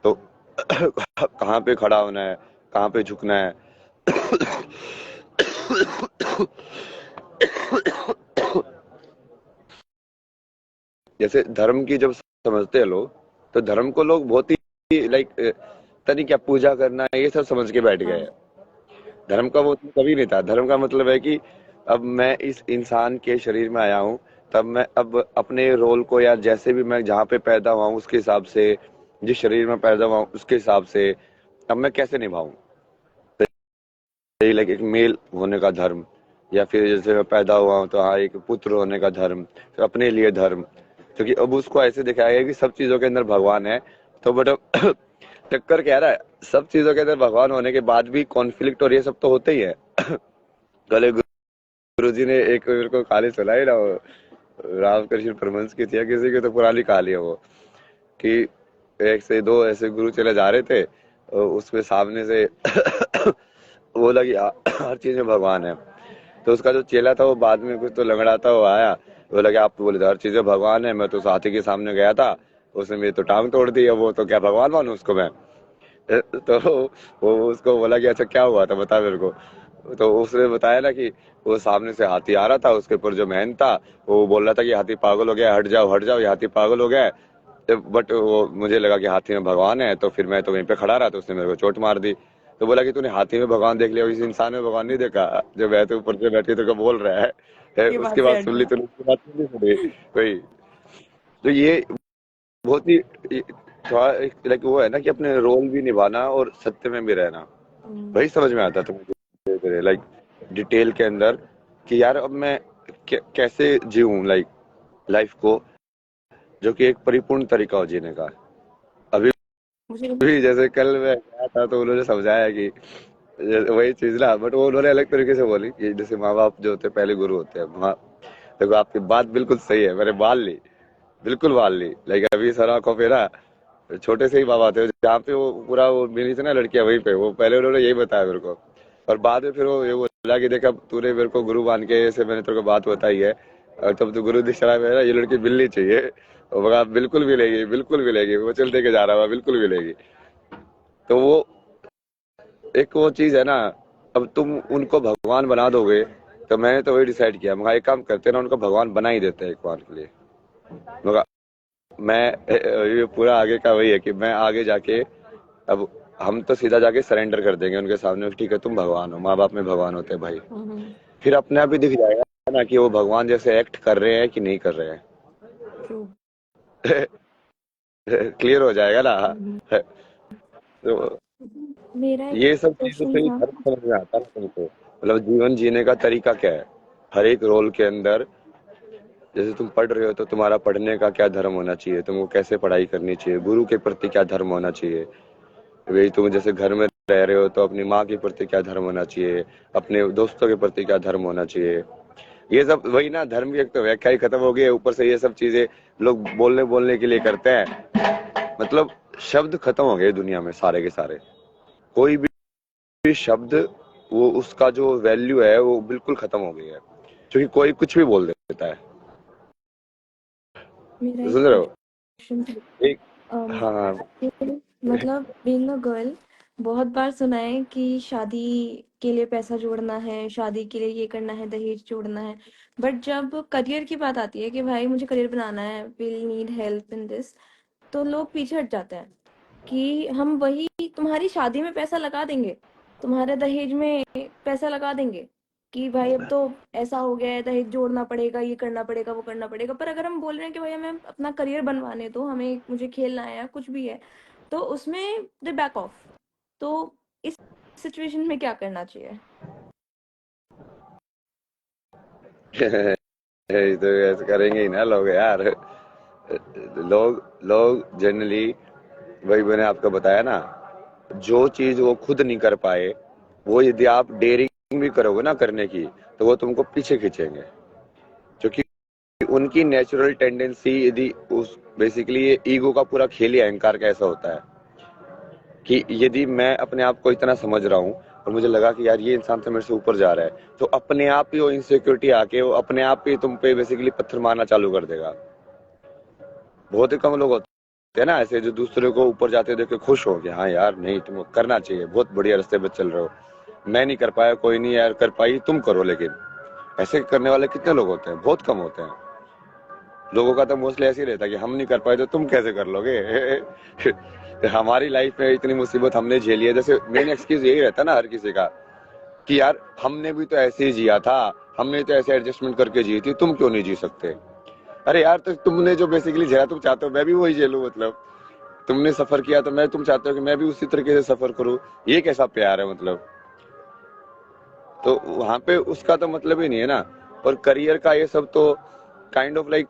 तो कहाँ पे खड़ा होना है, कहाँ पे झुकना है। जैसे धर्म की जब समझते हैं लोग, तो धर्म को लोग बहुत ही लाइक तनी क्या पूजा करना है ये सब समझ के बैठ गए हैं। धर्म का वो कभी नहीं था। धर्म का मतलब है कि अब मैं इस इंसान के शरीर में आया हूँ, तब मैं अब अपने रोल को, या जैसे भी मैं जहाँ पे पैदा हुआ हूँ उसके हिसाब से, जिस शरीर में पैदा हुआ हूँ उसके हिसाब से अब मैं कैसे निभाऊं। लाइक एक मेल होने का धर्म, या फिर जैसे मैं पैदा हुआ हूँ तो हाँ एक पुत्र होने का धर्म, तो अपने लिए धर्म। क्योंकि अब उसको ऐसे दिखाया गया कि सब चीजों के अंदर भगवान है, तो बट टक्कर कह रहा है सब चीजों के अंदर भगवान होने के बाद भी कॉन्फ्लिक्ट और ये सब तो होते ही है। कल गुरु जी ने एक मेरे को कहानी सुनाई ना, वो रामकृष्ण परमहंस की थी या किसी की, तो पुरानी कहानी है वो, कि एक से दो ऐसे गुरु चले जा रहे थे, उसमें सामने से बोला कि हर चीज में भगवान है। तो उसका जो चेला था वो बाद में कुछ तो लंगड़ाता हुआ आया, बोला कि आप तो बोले हर चीज में भगवान है, मैं तो साथी के सामने गया था, उसने मेरी तो टांग तोड़ दी, अब वो तो क्या भगवान मानूं उसको मैं। तो वो उसको बोला कि अच्छा क्या हुआ था बता मेरे को। तो उसने बताया ना कि वो सामने से हाथी आ रहा था, उसके ऊपर जो महन था वो बोल रहा था कि हाथी पागल हो गया, हट जाओ ये हाथी पागल हो गया है। बट वो मुझे लगा कि हाथी में भगवान है, तो फिर मैं तो वहीं पे खड़ा रहा, तो उसने मेरे को चोट मार दी। तो बोला कि तूने हाथी में भगवान देख लिया, इस इंसान में भगवान नहीं देखा जो मैं तो ऊपर से बैठी तो बोल रहा है। ये उसकी बात से बात हट सुन ली गया। तो उसकी बात नहीं सुनी वही। तो ये बहुत ही थोड़ा लाइक वो है ना कि अपने रोल भी निभाना और सत्य में भी रहना, वही समझ में आता था मुझे लाइक डिटेल के अंदर, कि यार अब मैं कैसे जीऊं लाइक लाइफ को, जो कि एक परिपूर्ण तरीका हो जीने का। अभी मुझे भी जैसे कल मैं गया था तो उन्होंने समझाया कि वही चीज ना, बट वो उन्होंने अलग तरीके से बोली कि जैसे माँ बाप जो होते हैं पहले गुरु होते हैं। देखो आपकी बात बिल्कुल सही है, मैंने बाल ली, बिल्कुल बाल ली। लाइक अभी सर आंखों पे ना छोटे से ही बाबा थे, जहाँ पे वो पूरा वो मिली थी ना लड़कियां, वहीं पे वो पहले उन्होंने यही बताया मेरे को। और बाद में फिर वो ये बोला कि देख अब तूने मेरे को गुरु मान के ऐसे मैंने तेरे को बात बताई है, और तब तो गुरु दिशा में ना ये लड़की मिलनी चाहिए। और मगर बिल्कुल मिलेगी, बिल्कुल मिलेगी, वो चल दे के जा रहा है, बिल्कुल मिलेगी। तो वो एक वो चीज है ना, अब तुम उनको भगवान बना दोगे, तो मैंने तो वही डिसाइड किया, मगर एक काम करते हैं ना, उनको भगवान बना ही देते हैं एक बार के लिए। मगर मैं ये पूरा आगे का वही है कि मैं आगे जाके अब हम तो सीधा जाके सरेंडर कर देंगे उनके सामने, ठीक है तुम भगवान हो, माँ बाप में भगवान होते हैं भाई। फिर अपने आप ही दिख जाएगा ना कि वो भगवान जैसे एक्ट कर रहे हैं कि नहीं कर रहे ट्रू। हैं। क्लियर हो जाएगा ना। तो मेरा एक ये सब चीजों क्वेश्चन से ही था। फर्क समझ में आता है तुमको, मतलब जीवन जीने का तरीका क्या है हर एक रोल के अंदर। जैसे तुम पढ़ रहे हो तो तुम्हारा पढ़ने का क्या धर्म होना चाहिए, तुमको कैसे पढ़ाई करनी चाहिए, गुरु के प्रति क्या धर्म होना चाहिए। वही तुम जैसे घर में रह रहे हो तो अपनी माँ के प्रति क्या धर्म होना चाहिए, अपने दोस्तों के प्रति क्या धर्म होना चाहिए। ये सब वही ना, धर्म की एक तो व्याख्या ही खत्म हो गई है, ऊपर से ये सब चीजें लोग बोलने बोलने के लिए करते हैं। मतलब शब्द खत्म हो गए दुनिया में सारे के सारे। कोई भी शब्द वो उसका जो वैल्यू है वो बिल्कुल खत्म हो गई है, क्योंकि कोई कुछ भी बोल देता है। मेरा एक सुन रहे हो? क्वेश्चन था। एक अम, हाँ मतलब बीइंग अ गर्ल, बहुत बार सुना है कि शादी के लिए पैसा जोड़ना है, शादी के लिए ये करना है, दहेज जोड़ना है। बट जब करियर की बात आती है कि भाई मुझे करियर बनाना है, will need help in this, तो लोग पीछे हट जाते हैं कि हम वही तुम्हारी शादी में पैसा लगा देंगे, तुम्हारे दहेज में पैसा लगा देंगे, कि भाई अब तो ऐसा हो गया है, दहेज जोड़ना पड़ेगा, ये करना पड़ेगा, वो करना पड़ेगा। पर अगर हम बोल रहे हैं कि भाई हमें अपना करियर बनवाने दो, हमें मुझे खेलना है या कुछ भी है, तो उसमें दे बैक ऑफ। तो इस सिचुएशन में क्या करना चाहिए? ये तो ऐसे करेंगे ही ना लोग यार। लोग लोग जनरली वही मैंने आपको बताया ना, जो चीज वो खुद नहीं कर पाए वो यदि आप डेयरिंग भी करोगे ना करने की, तो वो तुमको पीछे खींचेंगे। क्योंकि उनकी नेचुरल टेंडेंसी यदि उस बेसिकली ये ईगो का पूरा खेल ही अहंकार का ऐसा होता है कि यदि मैं अपने आप को इतना समझ रहा हूँ और मुझे लगा कि यार ये इंसान तो मेरे से ऊपर जा रहा है, तो अपने आप ही वो इनसिक्योरिटी आके वो अपने आप ही तुम पे बेसिकली पत्थर मारना चालू कर देगा। बहुत ही कम लोग होते हैं ना ऐसे जो दूसरे को ऊपर जाते देख के खुश हो गया, हाँ यार नहीं तुमको करना चाहिए, बहुत बढ़िया रास्ते पे चल रहे हो, मैं नहीं कर पाया, कोई नहीं यार कर पाई तुम करो। लेकिन ऐसे करने वाले कितने लोग होते हैं? बहुत कम होते हैं। लोगों का तो मोस्टली ऐसे ही रहता है कि हम नहीं कर पाए तो तुम कैसे कर लोगे। हमारी लाइफ में इतनी मुसीबत हमने झेली है, जैसे मेन एक्सक्यूज यही रहता है ना हर किसी का कि यार हमने भी तो ऐसे ही जिया था, हमने तो ऐसे एडजस्टमेंट करके जी थी, तुम क्यों नहीं जी सकते? अरे यार तो तुमने जो बेसिकली झेला तुम चाहते हो मैं भी वही झेलूं, मतलब तुमने सफर किया तो मैं तुम चाहते हो कि मैं भी उसी तरीके से सफर करूं, ये कैसा प्यार है मतलब? तो वहां पे उसका तो मतलब ही नहीं है ना। और करियर का ये सब तो काइंड ऑफ लाइक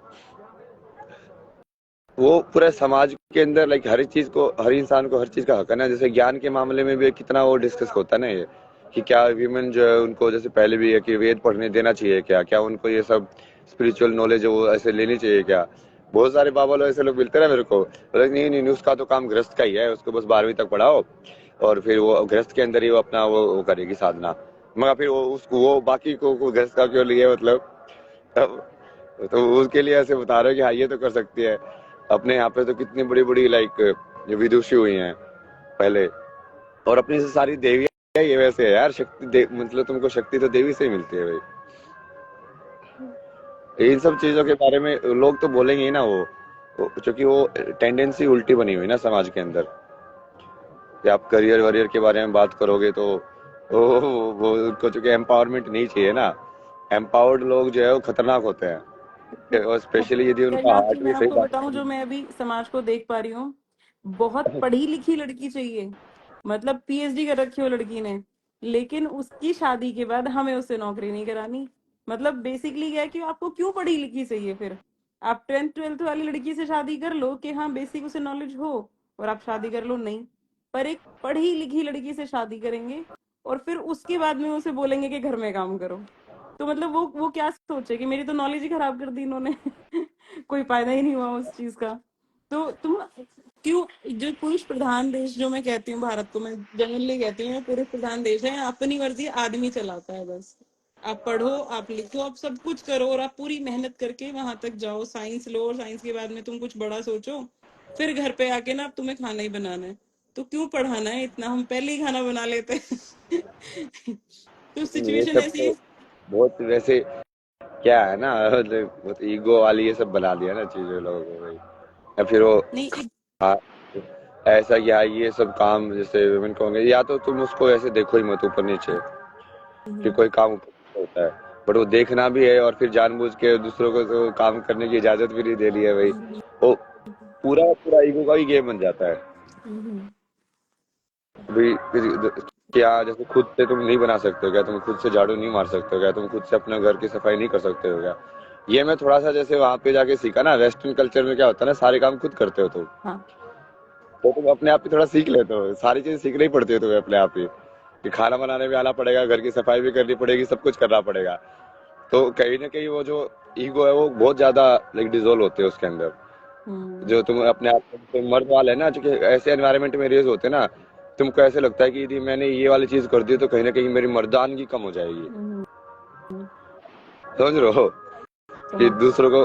वो पूरे समाज के अंदर लाइक हर चीज को, हर इंसान को हर चीज का हक है ना। जैसे ज्ञान के मामले में भी कितना वो डिस्कस होता है ना ये कि क्या वीमेन जो है उनको जैसे पहले भी है कि वेद पढ़ने देना चाहिए क्या, क्या उनको ये सब स्पिरिचुअल नॉलेज है वो ऐसे लेनी चाहिए क्या? बहुत सारे बाबा लोग ऐसे लोग मिलते ना मेरे को, बोले नहीं नहीं नहीं, उसका तो काम गृहस्थ का ही है, उसको बस 12वीं तक पढ़ाओ और फिर वो गृहस्थ के अंदर ही वो अपना वो करेगी साधना। मगर फिर वो उसको वो बाकी को गृहस्थ का क्यों लिए मतलब? तो उसके लिए ऐसे बता रहे हो कि हाँ ये तो कर सकती है। अपने यहाँ पे तो कितनी बड़ी बड़ी लाइक विदुषी हुई हैं पहले, और अपनी से सारी देवियां ये वैसे है यार, मतलब तुमको शक्ति तो देवी से ही मिलती है भाई। इन सब चीजों के बारे में लोग तो बोलेंगे ही ना, क्योंकि वो टेंडेंसी उल्टी बनी हुई ना समाज के अंदर कि आप करियर वरियर के बारे में बात करोगे तो वो उनको चूंकि एम्पावरमेंट नहीं चाहिए ना। एम्पावर्ड लोग जो है वो खतरनाक होते हैं, और अब स्पेशली यदि उनका करियर की हार्ट मैं भी सही आपको बात बताऊं, जो मैं अभी समाज को देख पा रही हूँ, बहुत पढ़ी लिखी लड़की चाहिए, मतलब पीएचडी कर रखी हो लड़की ने, लेकिन उसकी शादी के बाद हमें उससे नौकरी नहीं करानी। मतलब बेसिकली क्या है कि आपको क्यों पढ़ी लिखी चाहिए फिर? आप 10th 12th वाली लड़की से शादी कर लो कि हाँ बेसिक उसे नॉलेज हो और आप शादी कर लो, नहीं। पर एक पढ़ी लिखी लड़की से शादी करेंगे और फिर उसके बाद में उसे बोलेंगे कि घर में काम करो। तो मतलब वो क्या सोचे कि मेरी तो नॉलेज ही खराब कर दी इन्होंने। कोई फायदा ही नहीं हुआ उस चीज का। तो तुम क्यों, जो पुरुष प्रधान देश जो मैं कहती हूँ, भारत को मैं जनरली कहती हूँ पुरुष प्रधान देश है, अपनी मर्जी आदमी चलाता है बस। आप पढ़ो, आप लिखो, आप सब कुछ करो और आप पूरी मेहनत करके वहां तक जाओ, साइंस लो और साइंस के बाद में तुम कुछ बड़ा सोचो, फिर घर पे आके ना अब तुम्हें खाना ही बनाना है। तो क्यों पढ़ाना है इतना, हम पहले ही खाना बना लेते हैं। तो ये सिचुएशन सब ऐसी तो है। बहुत वैसे क्या है ना, मतलब बहुत ईगो वाली ये सब बना दिया ना चीजें लोगों को भाई। या फिर वो नहीं एक हाँ, ऐसा क्या ये सब काम जैसे वुमेन को होंगे, या तो तुम उसको ऐसे देखो ही मत ऊपर नीचे कि कोई काम ऊपर नीचे होता है, बट वो देखना भी है और फिर जानबूझ के दूसरों को तो काम करने की इजाजत भी नहीं देनी है भाई। वो पूरा पूरा ईगो का ही गेम बन जाता है भाई। क्या जैसे खुद से तुम नहीं बना सकते हो क्या? तुम खुद से झाड़ू नहीं मार सकते हो क्या? तुम खुद से अपने घर की सफाई नहीं कर सकते हो क्या? ये मैं थोड़ा सा जैसे वहां पे जाके सीखा ना, वेस्टर्न कल्चर में क्या होता है ना, सारे काम खुद करते हो तुम, हाँ। तो तुम अपने आप ही थोड़ा सीख लेते हो, सारी चीजें सीखनी ही पड़ती है तुम्हें अपने आप ही कि खाना बनाने भी आना पड़ेगा, घर की सफाई भी करनी पड़ेगी, सब कुछ करना पड़ेगा। तो कहीं ना कहीं वो जो ईगो है वो बहुत ज्यादा लाइक डिजोल्व होते हैं उसके अंदर। जो तुम अपने आप तुम मर्द वाले है ना, क्योंकि ऐसे एनवायरनमेंट में रेज होते हैं ना, तुमको ऐसे लगता है कि यदि मैंने ये वाली चीज कर दी तो कहीं ना कहीं मेरी मर्दानगी कम हो जाएगी। समझ रहे हो कि समझ। दूसरों को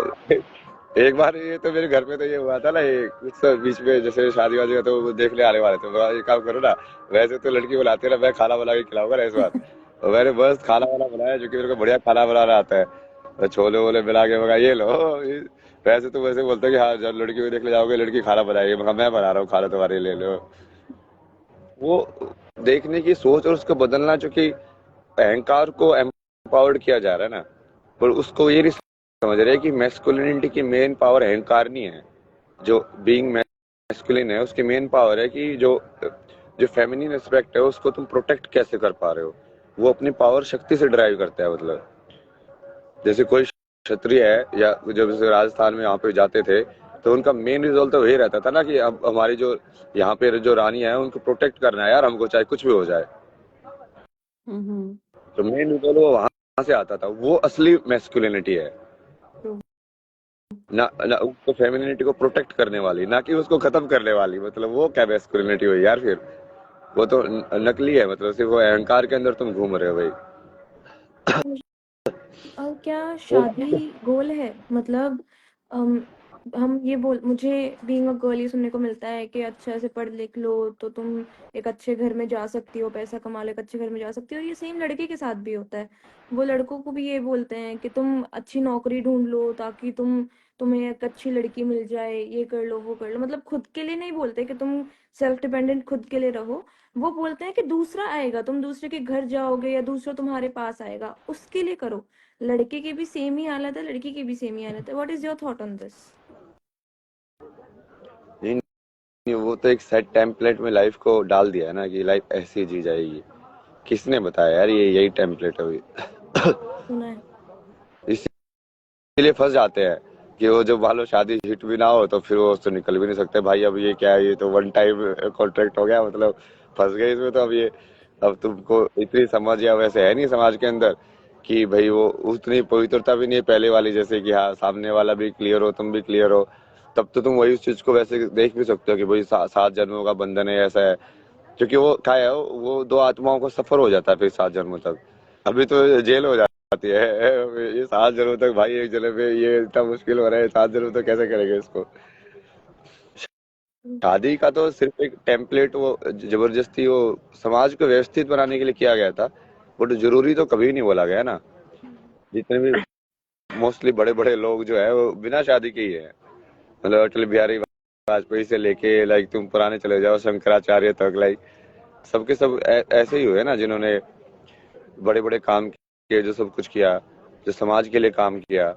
एक बार ये तो मेरे घर पे तो ये हुआ था ना, ये कुछ तो बीच में जैसे शादी वादी का तो वो देखने आने वाले थे, बोला, ये काम करो ना, वैसे तो लड़की बुलाते ना, मैं खाना बना के खिलाऊंगा ना इस बार। और मैंने बस खाना वाना बनाया, जो कि मेरे को बढ़िया खाना बनाना आता है, तो छोले वोले मिला के मगा ये लो। वैसे तो वैसे बोलते हैं कि हाँ जब लड़की को देखने जाओगे लड़की खाना बनाएगी, मगर मैं बना रहा हूँ खाना, तुम्हारे लिए ले लो। वो देखने की सोच और उसको बदलना, जो कि अहंकार को एम्पावर्ड किया जा रहा है ना, पर उसको ये नहीं समझ रहे कि मैस्कुलिनिटी की मेन पावर अहंकार नहीं है। जो बीइंग मैस्कुलिन है उसकी मेन पावर है कि जो जो फेमिनिन एस्पेक्ट है उसको तुम प्रोटेक्ट कैसे कर पा रहे हो। वो अपनी पावर शक्ति से ड्राइव करता है, मतलब जैसे कोई क्षत्रिय है या जब जैसे राजस्थान में यहाँ पे जाते थे तो उनका मेन रिजल्ट तो वही रहता था ना कि अब हमारी जो यहाँ पे जो रानी है उनको प्रोटेक्ट करना है यार, हमको चाहे कुछ भी हो जाए। तो मेन रिजल्ट वो वहां से आता था, वो असली मैस्कुलिनिटी है ना, ना उसको फेमिनिटी को प्रोटेक्ट करने वाली, ना कि उसको खत्म करने वाली। मतलब वो क्या मैस्कुलिनिटी हुई यार फिर? वो तो नकली है, मतलब सिर्फ वो अहंकार के अंदर तुम घूम रहे हो भाई। और क्या वो शादी गोल है? मतलब अम, हम ये बोल मुझे बीइंग अ गर्ल ये सुनने को मिलता है कि अच्छा से पढ़ लिख लो तो तुम एक अच्छे घर में जा सकती हो, पैसा कमा लो, एक अच्छे घर में जा सकती हो। ये सेम लड़के के साथ भी होता है। वो लड़कों को भी ये बोलते हैं कि तुम अच्छी नौकरी ढूंढ लो ताकि तुम्हें एक अच्छी लड़की मिल जाए, ये कर लो वो कर लो। मतलब खुद के लिए नहीं बोलते कि तुम सेल्फ डिपेंडेंट खुद के लिए रहो। वो बोलते हैं कि दूसरा आएगा, तुम दूसरे के घर जाओगे या दूसरा तुम्हारे पास आएगा, उसके लिए करो। लड़के की भी सेम ही हालत है, लड़की की भी सेम ही हालत है। What is your thought on this? नहीं, नहीं, वो तो एक सेट टेम्पलेट में लाइफ को डाल दिया है ना कि लाइफ ऐसी जी जाएगी। किसने बताया यार ये यही टेम्पलेट है भाई? सुना है। इसीलिए फंस जाते हैं कि वो जब मान लो शादी हिट भी ना हो तो फिर वो उससे निकल भी नहीं सकते भाई। अब ये क्या है, ये तो वन टाइम कॉन्ट्रैक्ट हो गया, मतलब फंस गए इसमें। तो अब ये, अब तुमको इतनी समझ या वैसे है नहीं समाज के अंदर कि भाई वो उतनी पवित्रता भी नहीं है पहले वाली, जैसे कि हाँ सामने वाला भी क्लियर हो तुम भी क्लियर हो। तब तो तुम वही उस चीज को वैसे देख भी सकते हो कि भाई 7 जन्मों का बंधन है, ऐसा है। क्योंकि वो क्या है, वो दो आत्माओं को सफर हो जाता है फिर 7 जन्मों तक। अभी तो जेल हो जाती है। ये 7 जन्मों तक भाई, एक जन्म में ये इतना मुश्किल हो रहा है, 7 जन्म तक कैसे करेंगे इसको? शादी का तो सिर्फ एक टेम्पलेट, वो जबरदस्ती वो समाज को व्यवस्थित बनाने के लिए किया गया था। बट जरूरी तो कभी नहीं बोला गया ना। जितने भी मोस्टली बड़े बड़े लोग जो है वो बिना शादी के ही है। मतलब अटल बिहारी वाजपेयी से लेके लाइक तुम पुराने चले जाओ शंकराचार्य तक, लाइक सबके सब ऐसे ही हुए ना, जिन्होंने बड़े बड़े काम किए, जो सब कुछ किया, जो समाज के लिए काम किया।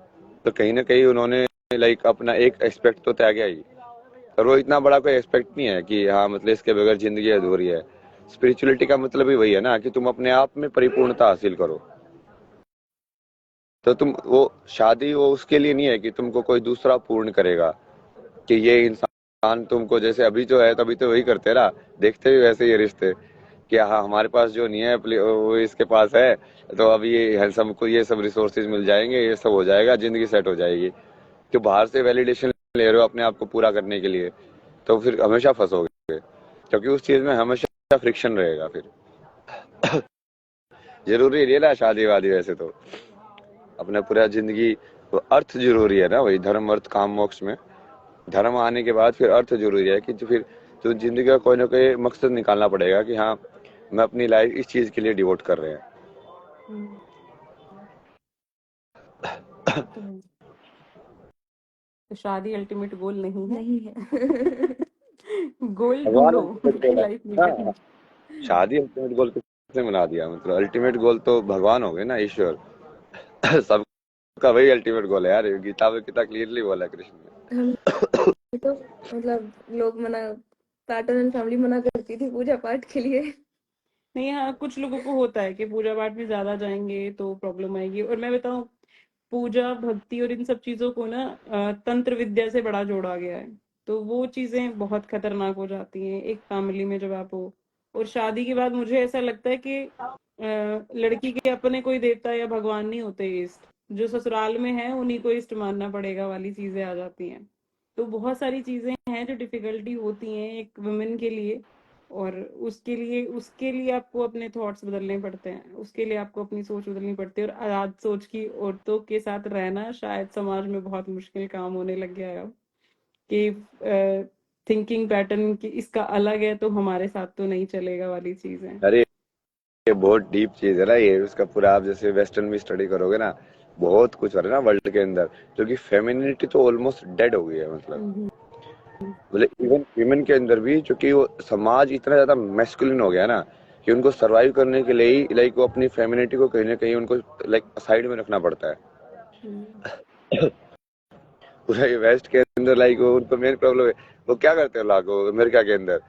तो कहीं ना कहीं उन्होंने लाइक अपना एक एक्सपेक्ट तो त्यागा ही। और वो इतना बड़ा कोई एक्सपेक्ट नहीं है कि हाँ मतलब इसके बगैर जिंदगी अधूरी है। स्पिरिचुअलिटी का मतलब ही वही है ना कि तुम अपने आप में परिपूर्णता हासिल करो। तो तुम वो शादी वो उसके लिए नहीं है कि तुमको कोई दूसरा पूर्ण करेगा, कि ये इंसान तुमको जैसे अभी जो है तभी तो वही करते हैं ना। देखते भी वैसे ये रिश्ते कि हाँ हमारे पास जो नहीं है वो इसके पास है, तो अब ये हमको ये सब रिसोर्सेज मिल जाएंगे, ये सब हो जाएगा, जिंदगी सेट हो जाएगी। तो बाहर से वैलिडेशन ले रहे हो अपने आप को पूरा करने के लिए, तो फिर हमेशा फंसोगे, क्योंकि उस चीज में हमेशा फ्रिक्शन रहेगा फिर। जरूरी नहीं है ना शादी वादी, वैसे तो अपना पूरा जिंदगी, तो अर्थ जरूरी है ना, वही धर्म अर्थ काम मोक्ष में धर्म आने के बाद फिर अर्थ जरूरी है कि जो फिर तो जिंदगी का कोई ना कोई मकसद निकालना पड़ेगा कि हाँ मैं अपनी लाइफ इस चीज के लिए डिवोट कर रहे हैं। हम्म, तो तो शादी अल्टीमेट गोल नहीं है। नहीं है। गोल भगवान ढूंढो अल्टीमेट अपनी गोल है लाइफ में ना। कहीं। शादी अल्टीमेट गोल किसने बना दिया? मतलब अल्टीमेट गोल तो भगवान हो गए ना, ईश्वर। सबका वही अल्टीमेट गोल है यार, गीता में कितना क्लियरली बोला है कृष्ण ने। हम तो मतलब लोग मना पैटर्न एंड फैमिली मना करती थी पूजा पाठ के लिए। नहीं, हाँ, कुछ लोगों को होता है कि पूजा पाठ में ज्यादा जाएंगे तो प्रॉब्लम आएगी। और मैं बताऊं, पूजा भक्ति और इन सब चीजों को ना तंत्र विद्या से बड़ा जोड़ा गया है। तो वो चीजें बहुत खतरनाक हो जाती हैं एक फैमिली में जब आप हो। और शादी के बाद मुझे ऐसा लगता है कि लड़की के अपने कोई देवता या भगवान नहीं होते इष्ट। जो ससुराल में है उन्हीं को इष्ट मानना पड़ेगा वाली चीजें आ जाती हैं। तो बहुत सारी चीजें हैं जो डिफिकल्टी होती हैं एक वुमेन के लिए। और उसके लिए आपको अपने थॉट्स बदलने पड़ते हैं, उसके लिए आपको अपनी सोच बदलनी पड़ती है। और आजाद सोच की औरतों के साथ रहना शायद समाज में बहुत मुश्किल काम होने लग गया है अब। कि थिंकिंग पैटर्न की इसका अलग है तो हमारे साथ तो नहीं चलेगा वाली चीज है। अरे ये बहुत डीप चीज है ना ये, उसका पूरा आप जैसे वेस्टर्न भी स्टडी करोगे ना, बहुत कुछ हो रहा है ना वर्ल्ड के अंदर। क्योंकि फेमिनिटी तो ऑलमोस्ट डेड हो गई है, हम्म, मतलब इवन विमेन के अंदर भी, क्योंकि वो समाज इतना ज्यादा मैस्कुलिन हो गया ना कि उनको सरवाइव करने के लिए ही लाइक वो अपनी फेमिनिटी को कहीं ना कहीं उनको लाइक साइड में रखना पड़ता है। हम्म, पूरा ये वेस्ट के अंदर लाइक वो उनको मेन प्रॉब्लम है। वो क्या करते हैं लाखों अमेरिका के अंदर,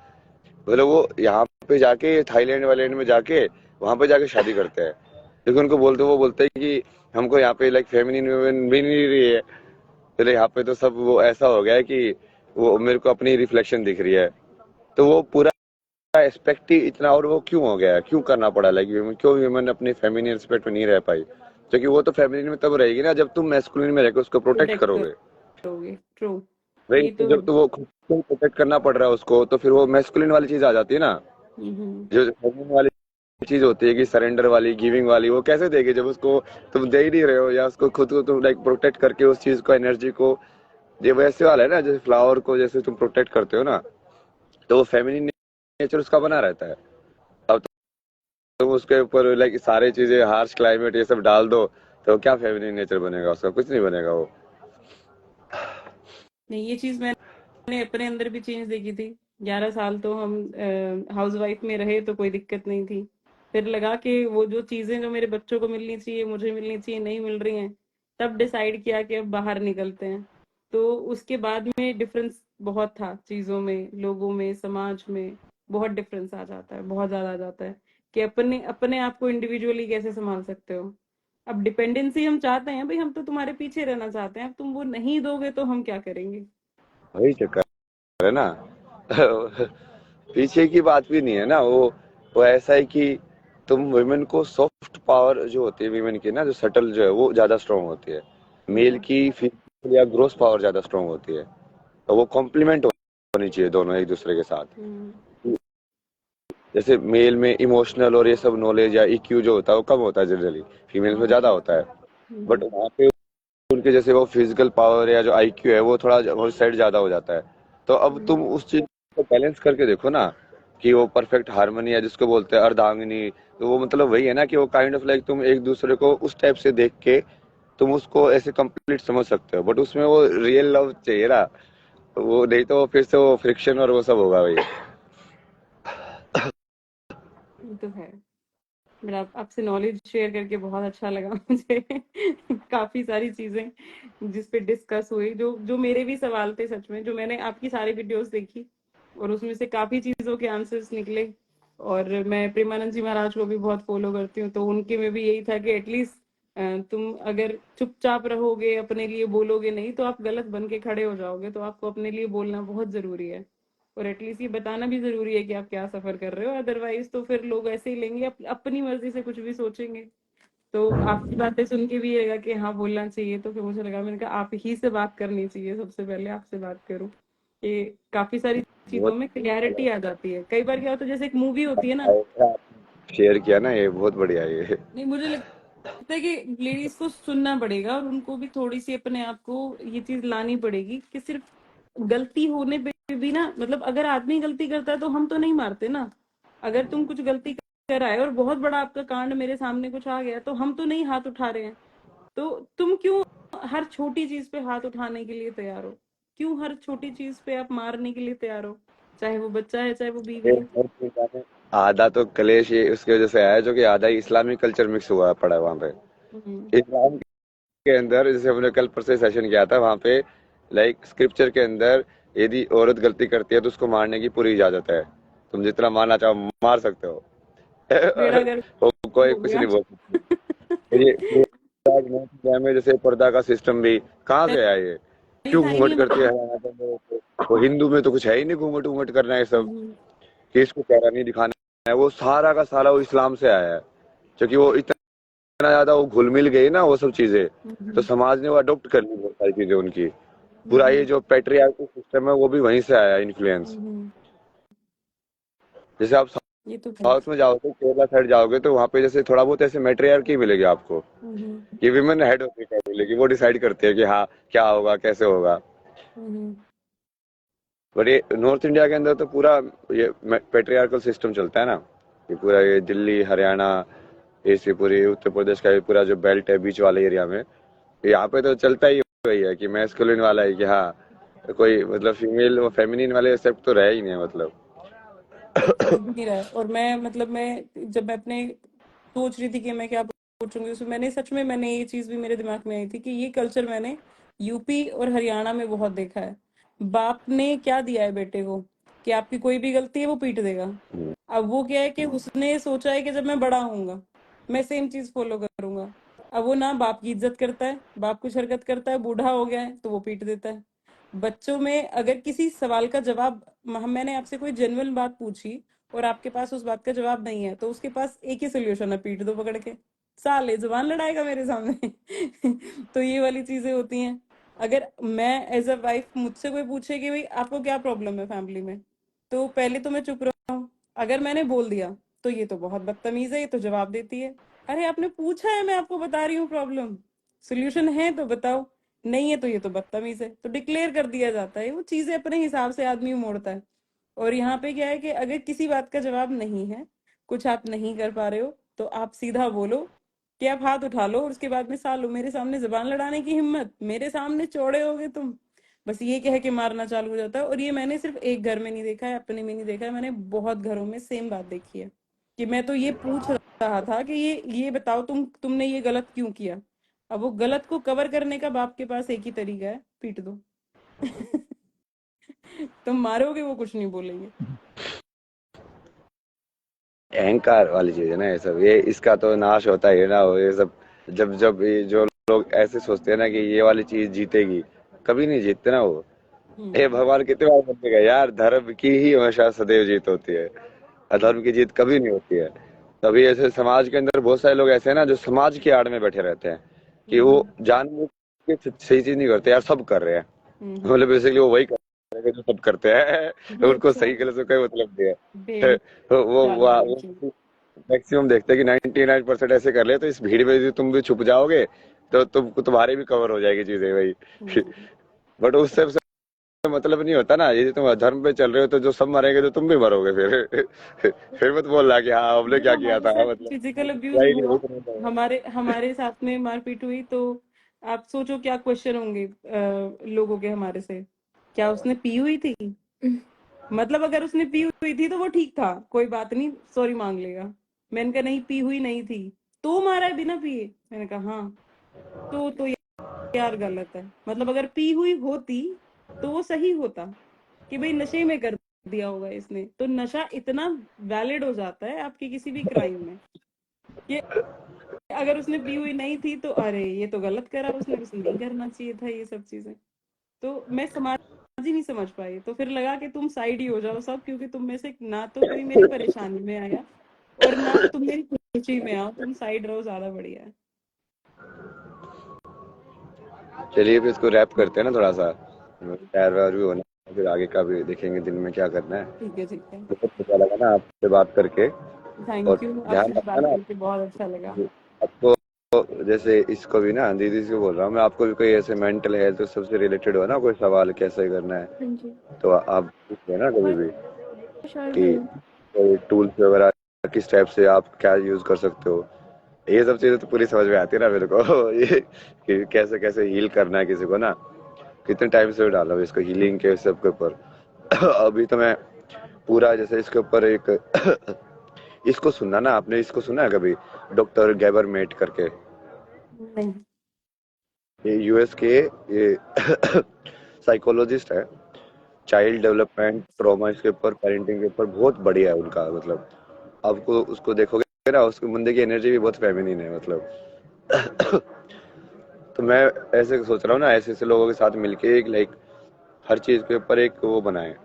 मतलब वो यहाँ पे जाके थाईलैंड वाईलैंड में जाके वहां पे जाके शादी करते हैं। लेकिन उनको बोलते, वो बोलते हैं कि हमको यहाँ पे लाइक फेमिनिन वुमेन भी नहीं रही है। तो यहाँ पे तो सब वो ऐसा हो गया है कि वो मेरे को अपनी रिफ्लेक्शन दिख रही है। तो वो पूरा एस्पेक्ट ही इतना, और वो क्यों हो गया, क्यों करना पड़ा, लाइक क्यों ह्यूमन अपनी फेमिनिन एस्पेक्ट में नहीं रह पाई? क्योंकि वो तो फेमिनिन में तब रहेगी ना जब तुम मैस्कुलिन में रहकर उसको प्रोटेक्ट प्रोटेक्ट करोगे। करोगे। ट्रू। भाई ये तो तो जब तो वो खुद को प्रोटेक्ट करना पड़ रहा है उसको, तो फिर वो मैस्कुलिन वाली चीज आ जाती है ना। हम्म। जो फेमिनिन वाली चीज होती है कि सरेंडर वाली, गिविंग वाली, वो कैसे देगी जब उसको तुम दे ही नहीं रहे हो, या उसको खुद को तुम लाइक प्रोटेक्ट करके उस चीज को, एनर्जी को, ये वैसे वाला है ना, जैसे फ्लावर को जैसे तुम प्रोटेक्ट करते हो ना, तो वो फेमिनिन नेचर उसका बना रहता है। अब तुम उसके ऊपर लाइक सारी चीजें, हार्श क्लाइमेट ये सब डाल दो, तो क्या फेमिनिन नेचर बनेगा उसका? कुछ नहीं बनेगा वो। नहीं, ये चीज मैंने अपने अंदर भी चेंज देखी थी। 11 साल तो हम हाउस वाइफ में रहे तो कोई दिक्कत नहीं थी। फिर लगा कि वो जो चीजें जो मेरे बच्चों को मिलनी चाहिए, मुझे मिलनी चाहिए, नहीं मिल रही हैं। तब डिसाइड किया कि अब बाहर निकलते हैं। तो उसके बाद में डिफरेंस बहुत था, चीजों में, लोगों में, समाज में। बहुत डिफरेंस आ जाता है, बहुत ज्यादा आ जाता है कि अपने अपने आप को इंडिविजुअली कैसे संभाल सकते हो। अब डिपेंडेंसी हम चाहते हैं, भाई हम तो तुम्हारे पीछे रहना चाहते हैं, अब तुम वो नहीं दोगे तो हम क्या करेंगे। वही चक्कर है ना। पीछे की बात भी नहीं है ना वो ऐसा है कि तुम वुमेन को सॉफ्ट पावर जो होती है वीमेन की ना, जो सटल जो है वो ज्यादा स्ट्रांग होती है। मेल की फिजिकल या ग्रोस पावर ज्यादा स्ट्रांग होती है। तो वो कॉम्प्लीमेंट होनी चाहिए दोनों एक दूसरे के साथ। हम्म। जैसे मेल में इमोशनल और ये सब नॉलेज या इक्यू जो होता है वो कम होता है जनरली, फीमेल में ज्यादा होता है। बट हम्म। वहाँ पे उनके जैसे वो फिजिकल पावर या जो आईक्यू है वो थोड़ा वो साइड ज्यादा हो जाता है। तो अब तुम हम्म। उस चीज को बैलेंस करके देखो ना, कि वो परफेक्ट हार्मनी है जिसको बोलते हैं अर्धांगिनी। तो वो मतलब वही है ना, कि वो काइंड ऑफ लाइक तुम एक दूसरे को उस टाइप से देख के तुम उसको ऐसे कंप्लीट समझ सकते हो, बट उसमें वो रियल लव चाहिए ना। वो नहीं तो फिर से वो फ्रिक्शन और वो सब होगा भाई। ये तो है। मेरा आपसे नॉलेज शेयर करके बहुत अच्छा लगा मुझे। काफी सारी चीजें जिस पे डिस्कस हुई, जो जो मेरे भी सवाल थे, सच में, जो मैंने आपकी सारी वीडियोस देखी और उसमें से काफी चीजों के आंसर्स निकले। और मैं प्रेमानंद जी महाराज को भी बहुत फॉलो करती हूँ, तो उनके में भी यही था कि एटलीस्ट तुम अगर चुपचाप रहोगे, अपने लिए बोलोगे नहीं, तो आप गलत बन के खड़े हो जाओगे। तो आपको अपने लिए बोलना बहुत जरूरी है, और एटलीस्ट ये बताना भी जरूरी है कि आप क्या सफर कर रहे हो। अदरवाइज तो फिर लोग ऐसे ही लेंगे, अपनी मर्जी से कुछ भी सोचेंगे। तो आपकी बातें सुन के भी ये लगा कि हाँ, बोलना चाहिए। तो फिर मुझे लगा, मैंने कहा आप ही से बात करनी चाहिए, सबसे पहले आपसे बात करूं कि काफी सारी चीजों बहुत में क्लैरिटी आ जाती है। कई बार क्या होता है, जैसे एक मूवी होती है ना। शेयर किया ना, ये बहुत बढ़िया है ये। नहीं, मुझे लगता है कि लेडीज को सुनना पड़ेगा और उनको भी थोड़ी सी अपने आप को ये चीज लानी पड़ेगी कि सिर्फ गलती होने पे भी ना, मतलब अगर आदमी गलती करता है तो हम तो नहीं मारते ना। अगर तुम कुछ गलती कर रहा है और बहुत बड़ा आपका कांड मेरे सामने कुछ आ गया, तो हम तो नहीं हाथ उठा रहे हैं। तो तुम क्यों हर छोटी चीज पे हाथ उठाने के लिए तैयार हो? क्यों हर छोटी चीज पे आप मारने के लिए तैयार हो? चाहे वो बच्चा है, चाहे वो बीवी है। आधा तो कलेश ये उसकी वजह से आया है, जो कि आधा ही इस्लामिक कल्चर मिक्स हुआ पड़ा है वहां पे। हम्म। इस्लाम के अंदर, जैसे हमने कल परसों सेशन किया था, वहां पे लाइक स्क्रिप्चर के अंदर यदि औरत गलती करती है तो उसको मारने की पूरी इजाजत है। तुम जितना मारना चाहो मार सकते हो। बेड़ा गर्क वो कोई हो कुछ गया। नहीं बोल सकता। तो ये आज नॉर्थ इंडिया में जैसे पर्दा का सिस्टम भी कहाँ से आया ये? नहीं क्यों था ही घूंघट नहीं करती है हमारे। हरियाणा के अंदर? वो हिंदू में तो कुछ है ही नहीं घूंघट वूंघट करना है सब, हम्म। कि इसको चेहरा नहीं दिखाना है। वो सारा का सारा वो इस्लाम से आया है, क्योंकि वो इतना ज्यादा वो घुल मिल गई ना वो सब चीजें। तो हम्म। समाज ने वो अडॉप्ट कर ली बहुत सारी चीजें उनकी। पूरा ये हम्म। जो पैट्रियार्कल सिस्टम है वो भी वहीं से आया है इन्फ्लुएंस। हम्म। जैसे आप ये तो है। साउथ में जाओगे, केरला साइड जाओगे, तो वहां पे जैसे थोड़ा बहुत ऐसे मैट्रियार्की मिलेगी आपको, हम्म। कि विमेन हेड होती है मिलेगी, वो डिसाइड करती है कि हाँ क्या होगा कैसे होगा। हम्म। बट ये नॉर्थ इंडिया के अंदर तो पूरा ये पैट्रियार्कल सिस्टम चलता है ना। ये पूरा ये दिल्ली, हरियाणा, ऐसे पूरी उत्तर प्रदेश का ये पूरा जो बेल्ट है बीच वाले एरिया में, यहाँ पे तो चलता ही वही है कि मैस्कुलिन वाला है, कि हाँ कोई मतलब फीमेल वो फेमिनिन वाले एक्सेप्ट तो रह ही नहीं है मतलब। चल भी नहीं रहा है। और मैं, मतलब मैं जब मैं अपने सोच रही थी कि मैं क्या पूछूंगी, उसमें मैंने सच में, मैंने ये चीज भी मेरे दिमाग में आई थी कि ये कल्चर मैंने यूपी और हरियाणा में बहुत देखा है। बाप ने क्या दिया है बेटे को कि आपकी कोई भी गलती है वो पीट देगा। अब वो क्या है कि उसने सोचा है कि जब मैं बड़ा होऊंगा मैं सेम चीज फॉलो करूंगा। अब वो ना बाप की इज्जत करता है, बाप कुछ हरकत करता है, बूढ़ा हो गया है तो वो पीट देता है। बच्चों में अगर किसी सवाल का जवाब, मैंने आपसे कोई जेन्युइन बात पूछी और आपके पास उस बात का जवाब नहीं है, तो उसके पास एक ही सोल्यूशन है, पीट दो पकड़ के। साले जुबान लड़ाएगा मेरे सामने। तो ये वाली चीजें होती हैं। अगर मैं एज अ वाइफ, मुझसे कोई पूछे कि भाई आपको क्या प्रॉब्लम है फैमिली में, तो पहले तो मैं चुप रहूं। अगर मैंने बोल दिया तो ये तो बहुत बदतमीज है, ये तो जवाब देती है। अरे आपने पूछा है, मैं आपको बता रही हूँ प्रॉब्लम, सोल्यूशन है तो बताओ, नहीं है तो ये तो बदतमीज है, तो डिक्लेयर कर दिया जाता है। वो चीजें अपने हिसाब से आदमी मोड़ता है। और यहाँ पे क्या है कि अगर किसी बात का जवाब नहीं है, कुछ आप नहीं कर पा रहे हो, तो आप सीधा बोलो कि आप हाथ उठा लो, और उसके बाद में सालो मेरे सामने जबान लड़ाने की हिम्मत, मेरे सामने चौड़े होगे तुम, बस ये कह के मारना चालू हो जाता है। और ये मैंने सिर्फ एक घर में नहीं देखा है, अपने में नहीं देखा है, मैंने बहुत घरों में सेम बात देखी है। कि मैं तो ये पूछ रहा था कि ये बताओ तुमने ये गलत क्यों किया। अब वो गलत को कवर करने का बाप के पास एक ही तरीका है, पीट दो। तुम मारोगे वो कुछ नहीं बोलेंगे। अहंकार वाली चीज है ना ये सब, ये इसका तो नाश होता ही है ना। ये सब जब जब ये जो लोग ऐसे सोचते हैं ना कि ये वाली चीज जीतेगी, कभी नहीं जीतते ना वो। ये हम्म। भगवान कितने बार बोलेगा यार, धर्म की ही हमेशा सदैव जीत होती है, अधर्म की जीत कभी नहीं होती है। तभी ऐसे समाज के अंदर बहुत सारे लोग ऐसे हैं ना जो समाज की आड़ में बैठे रहते हैं कि वो हम्म। जानबूझ के सही चीज नहीं करते यार, सब कर रहे हैं। हम्म। मतलब बेसिकली वो वही कर रहे हैं जो सब करते हैं। उनको सही बेचारे, गलत से कोई मतलब नहीं है। बेचारे लड़की। वो मैक्सिमम देखते हैं कि 99% ऐसे कर ले, तो इस भीड़ में यदि तुम भी छुप जाओगे तो तुम्हारे भी कवर हो जाएगी चीजें भाई। हम्म। बट उससे मतलब नहीं होता ना, यदि तुम अधर्म पे चल रहे हो तो जो सब मरेंगे तो तुम भी मरोगे फिर। फिर मत बोल रहा कि हाँ हमने जब क्या किया हमारे था, साथ मतलब फिजिकल अब्यूज क्या ही नहीं हुआ, होता। हमारे हमारे साथ में मारपीट हुई, तो आप सोचो क्या क्वेश्चन होंगे लोगों के हमारे से, क्या उसने पी हुई थी? मतलब अगर उसने पी हुई थी तो वो ठीक था, कोई बात नहीं, सॉरी मांग लेगा। मैंने कहा नहीं, पी हुई नहीं थी, तो मारा है बिना पिए? मैंने कहा हाँ। तो यार गलत है। मतलब अगर पी हुई होती तो वो सही होता, कि भाई नशे में कर दिया होगा इसने, तो नशा इतना वैलिड हो जाता है आपके किसी भी क्राइम में, कि अगर उसने पी हुई नहीं थी तो अरे ये तो गलत करा उसने, उसे नहीं करना चाहिए था ये सब चीजें। तो मैं समाज ही नहीं समझ पाई, तो फिर लगा कि तुम साइड ही हो जाओ सब, क्योंकि तुम में से ना तो कोई मेरी परेशानी में आया और ना तुम मेरी खुशी में आओ, तुम साइड रहो, ज्यादा बढ़िया है। चलिए फिर इसको रैप करते हैं ना थोड़ा सा, तैयार वैयार भी होना है, फिर आगे का भी देखेंगे दिन में क्या करना है। ठीक है, ठीक है। बहुत अच्छा लगा ना आपसे बात करके। और थैंक यू, ध्यान आपसे भी रखना बात ना करके बहुत अच्छा लगा। आपको, जैसे इसको भी ना दीदी से बोल रहा हूँ मैं, आपको भी कोई ऐसे मेंटल हेल्थ सबसे रिलेटेड हो ना कोई सवाल कैसे करना है, हाँ जी। तो आप पूछ लेना कभी भी श्योर कि भैया। कोई टूल्स वगैरह किस टाइप से आप क्या यूज कर सकते हो। ये सब चीजें तो पूरी समझ में आती है ना मेरे को। ये कि कैसे कैसे हील करना है किसी को ना, कितने टाइम से डाला हूँ इसको हीलिंग के सब के ऊपर। अभी तो मैं पूरा जैसे इसके ऊपर एक इसको सुनना ना, आपने इसको सुना है कभी, डॉक्टर गैबर मेट करके? नहीं। ये यूएस के ये साइकोलॉजिस्ट है, चाइल्ड डेवलपमेंट ट्रॉमा इसके ऊपर, पेरेंटिंग के ऊपर बहुत बढ़िया है उनका। मतलब आपको उसको देखोगे ना, उसके बंदे की एनर्जी भी बहुत फेमिनिन है मतलब। तो मैं ऐसे सोच रहा हूँ ना, ऐसे ऐसे लोगों के साथ मिलके एक लाइक हर चीज के ऊपर एक वो बनाए,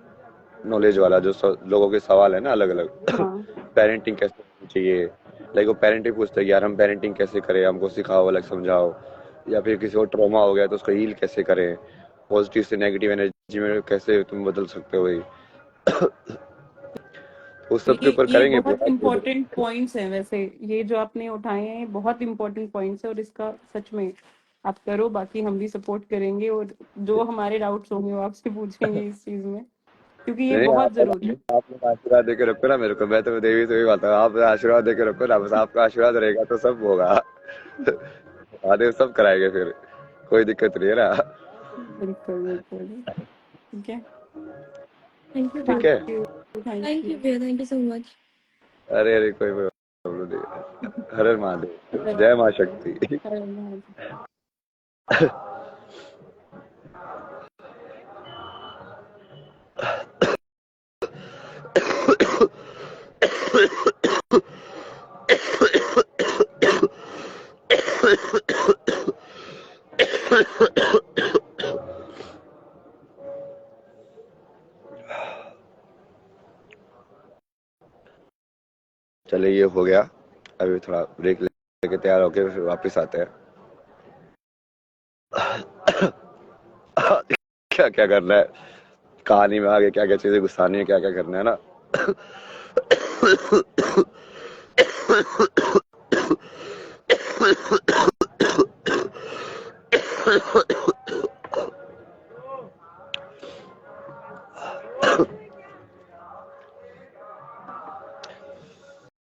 नॉलेज वाला, जो लोगों के सवाल है ना अलग अलग। हाँ। पेरेंटिंग कैसे होनी चाहिए, लाइक वो पेरेंटिंग पूछते हैं कि यार हम पेरेंटिंग कैसे करें, हमको सिखाओ, अलग समझाओ। या फिर किसी को ट्रॉमा हो गया तो उसको हील कैसे करें, पॉजिटिव से नेगेटिव एनर्जी में कैसे तुम बदल सकते हो, वही उस सब के ऊपर ये करेंगे बहुत पूरा। इम्पोर्टेंट पॉइंट्स हैं वैसे, ये जो आपने उठाए हैं ये बहुत इम्पोर्टेंट पॉइंट्स है, और इसका सच में आप करो, बाकी हम भी सपोर्ट करेंगे, और जो हमारे डाउट्स होंगे वो आपसे पूछेंगे इस चीज में, क्योंकि ये नहीं, बहुत जरूरी है। आप लोग आशीर्वाद देके रखो ना मेरे को, मैं तो देवी से भी बात हूँ, आप आशीर्वाद देके रखो ना, बस आपका आशीर्वाद रहेगा तो सब होगा। महादेव सब कराएंगे फिर, कोई दिक्कत नहीं है ना। बिल्कुल बिल्कुल। ठीक है। थैंक यू ठीक भैया। है। Thank you. Thank thank you you. भैया, थैंक यू सो मच। अरे अरे कोई प्रॉब्लम नहीं है। हर हर महादेव, जय माँ शक्ति। चलिए ये हो गया, अभी थोड़ा ब्रेक लेके तैयार होके फिर वापस आते हैं। क्या क्या करना है, कहानी में आगे क्या क्या चीजें घुसानी है, क्या क्या करना है ना।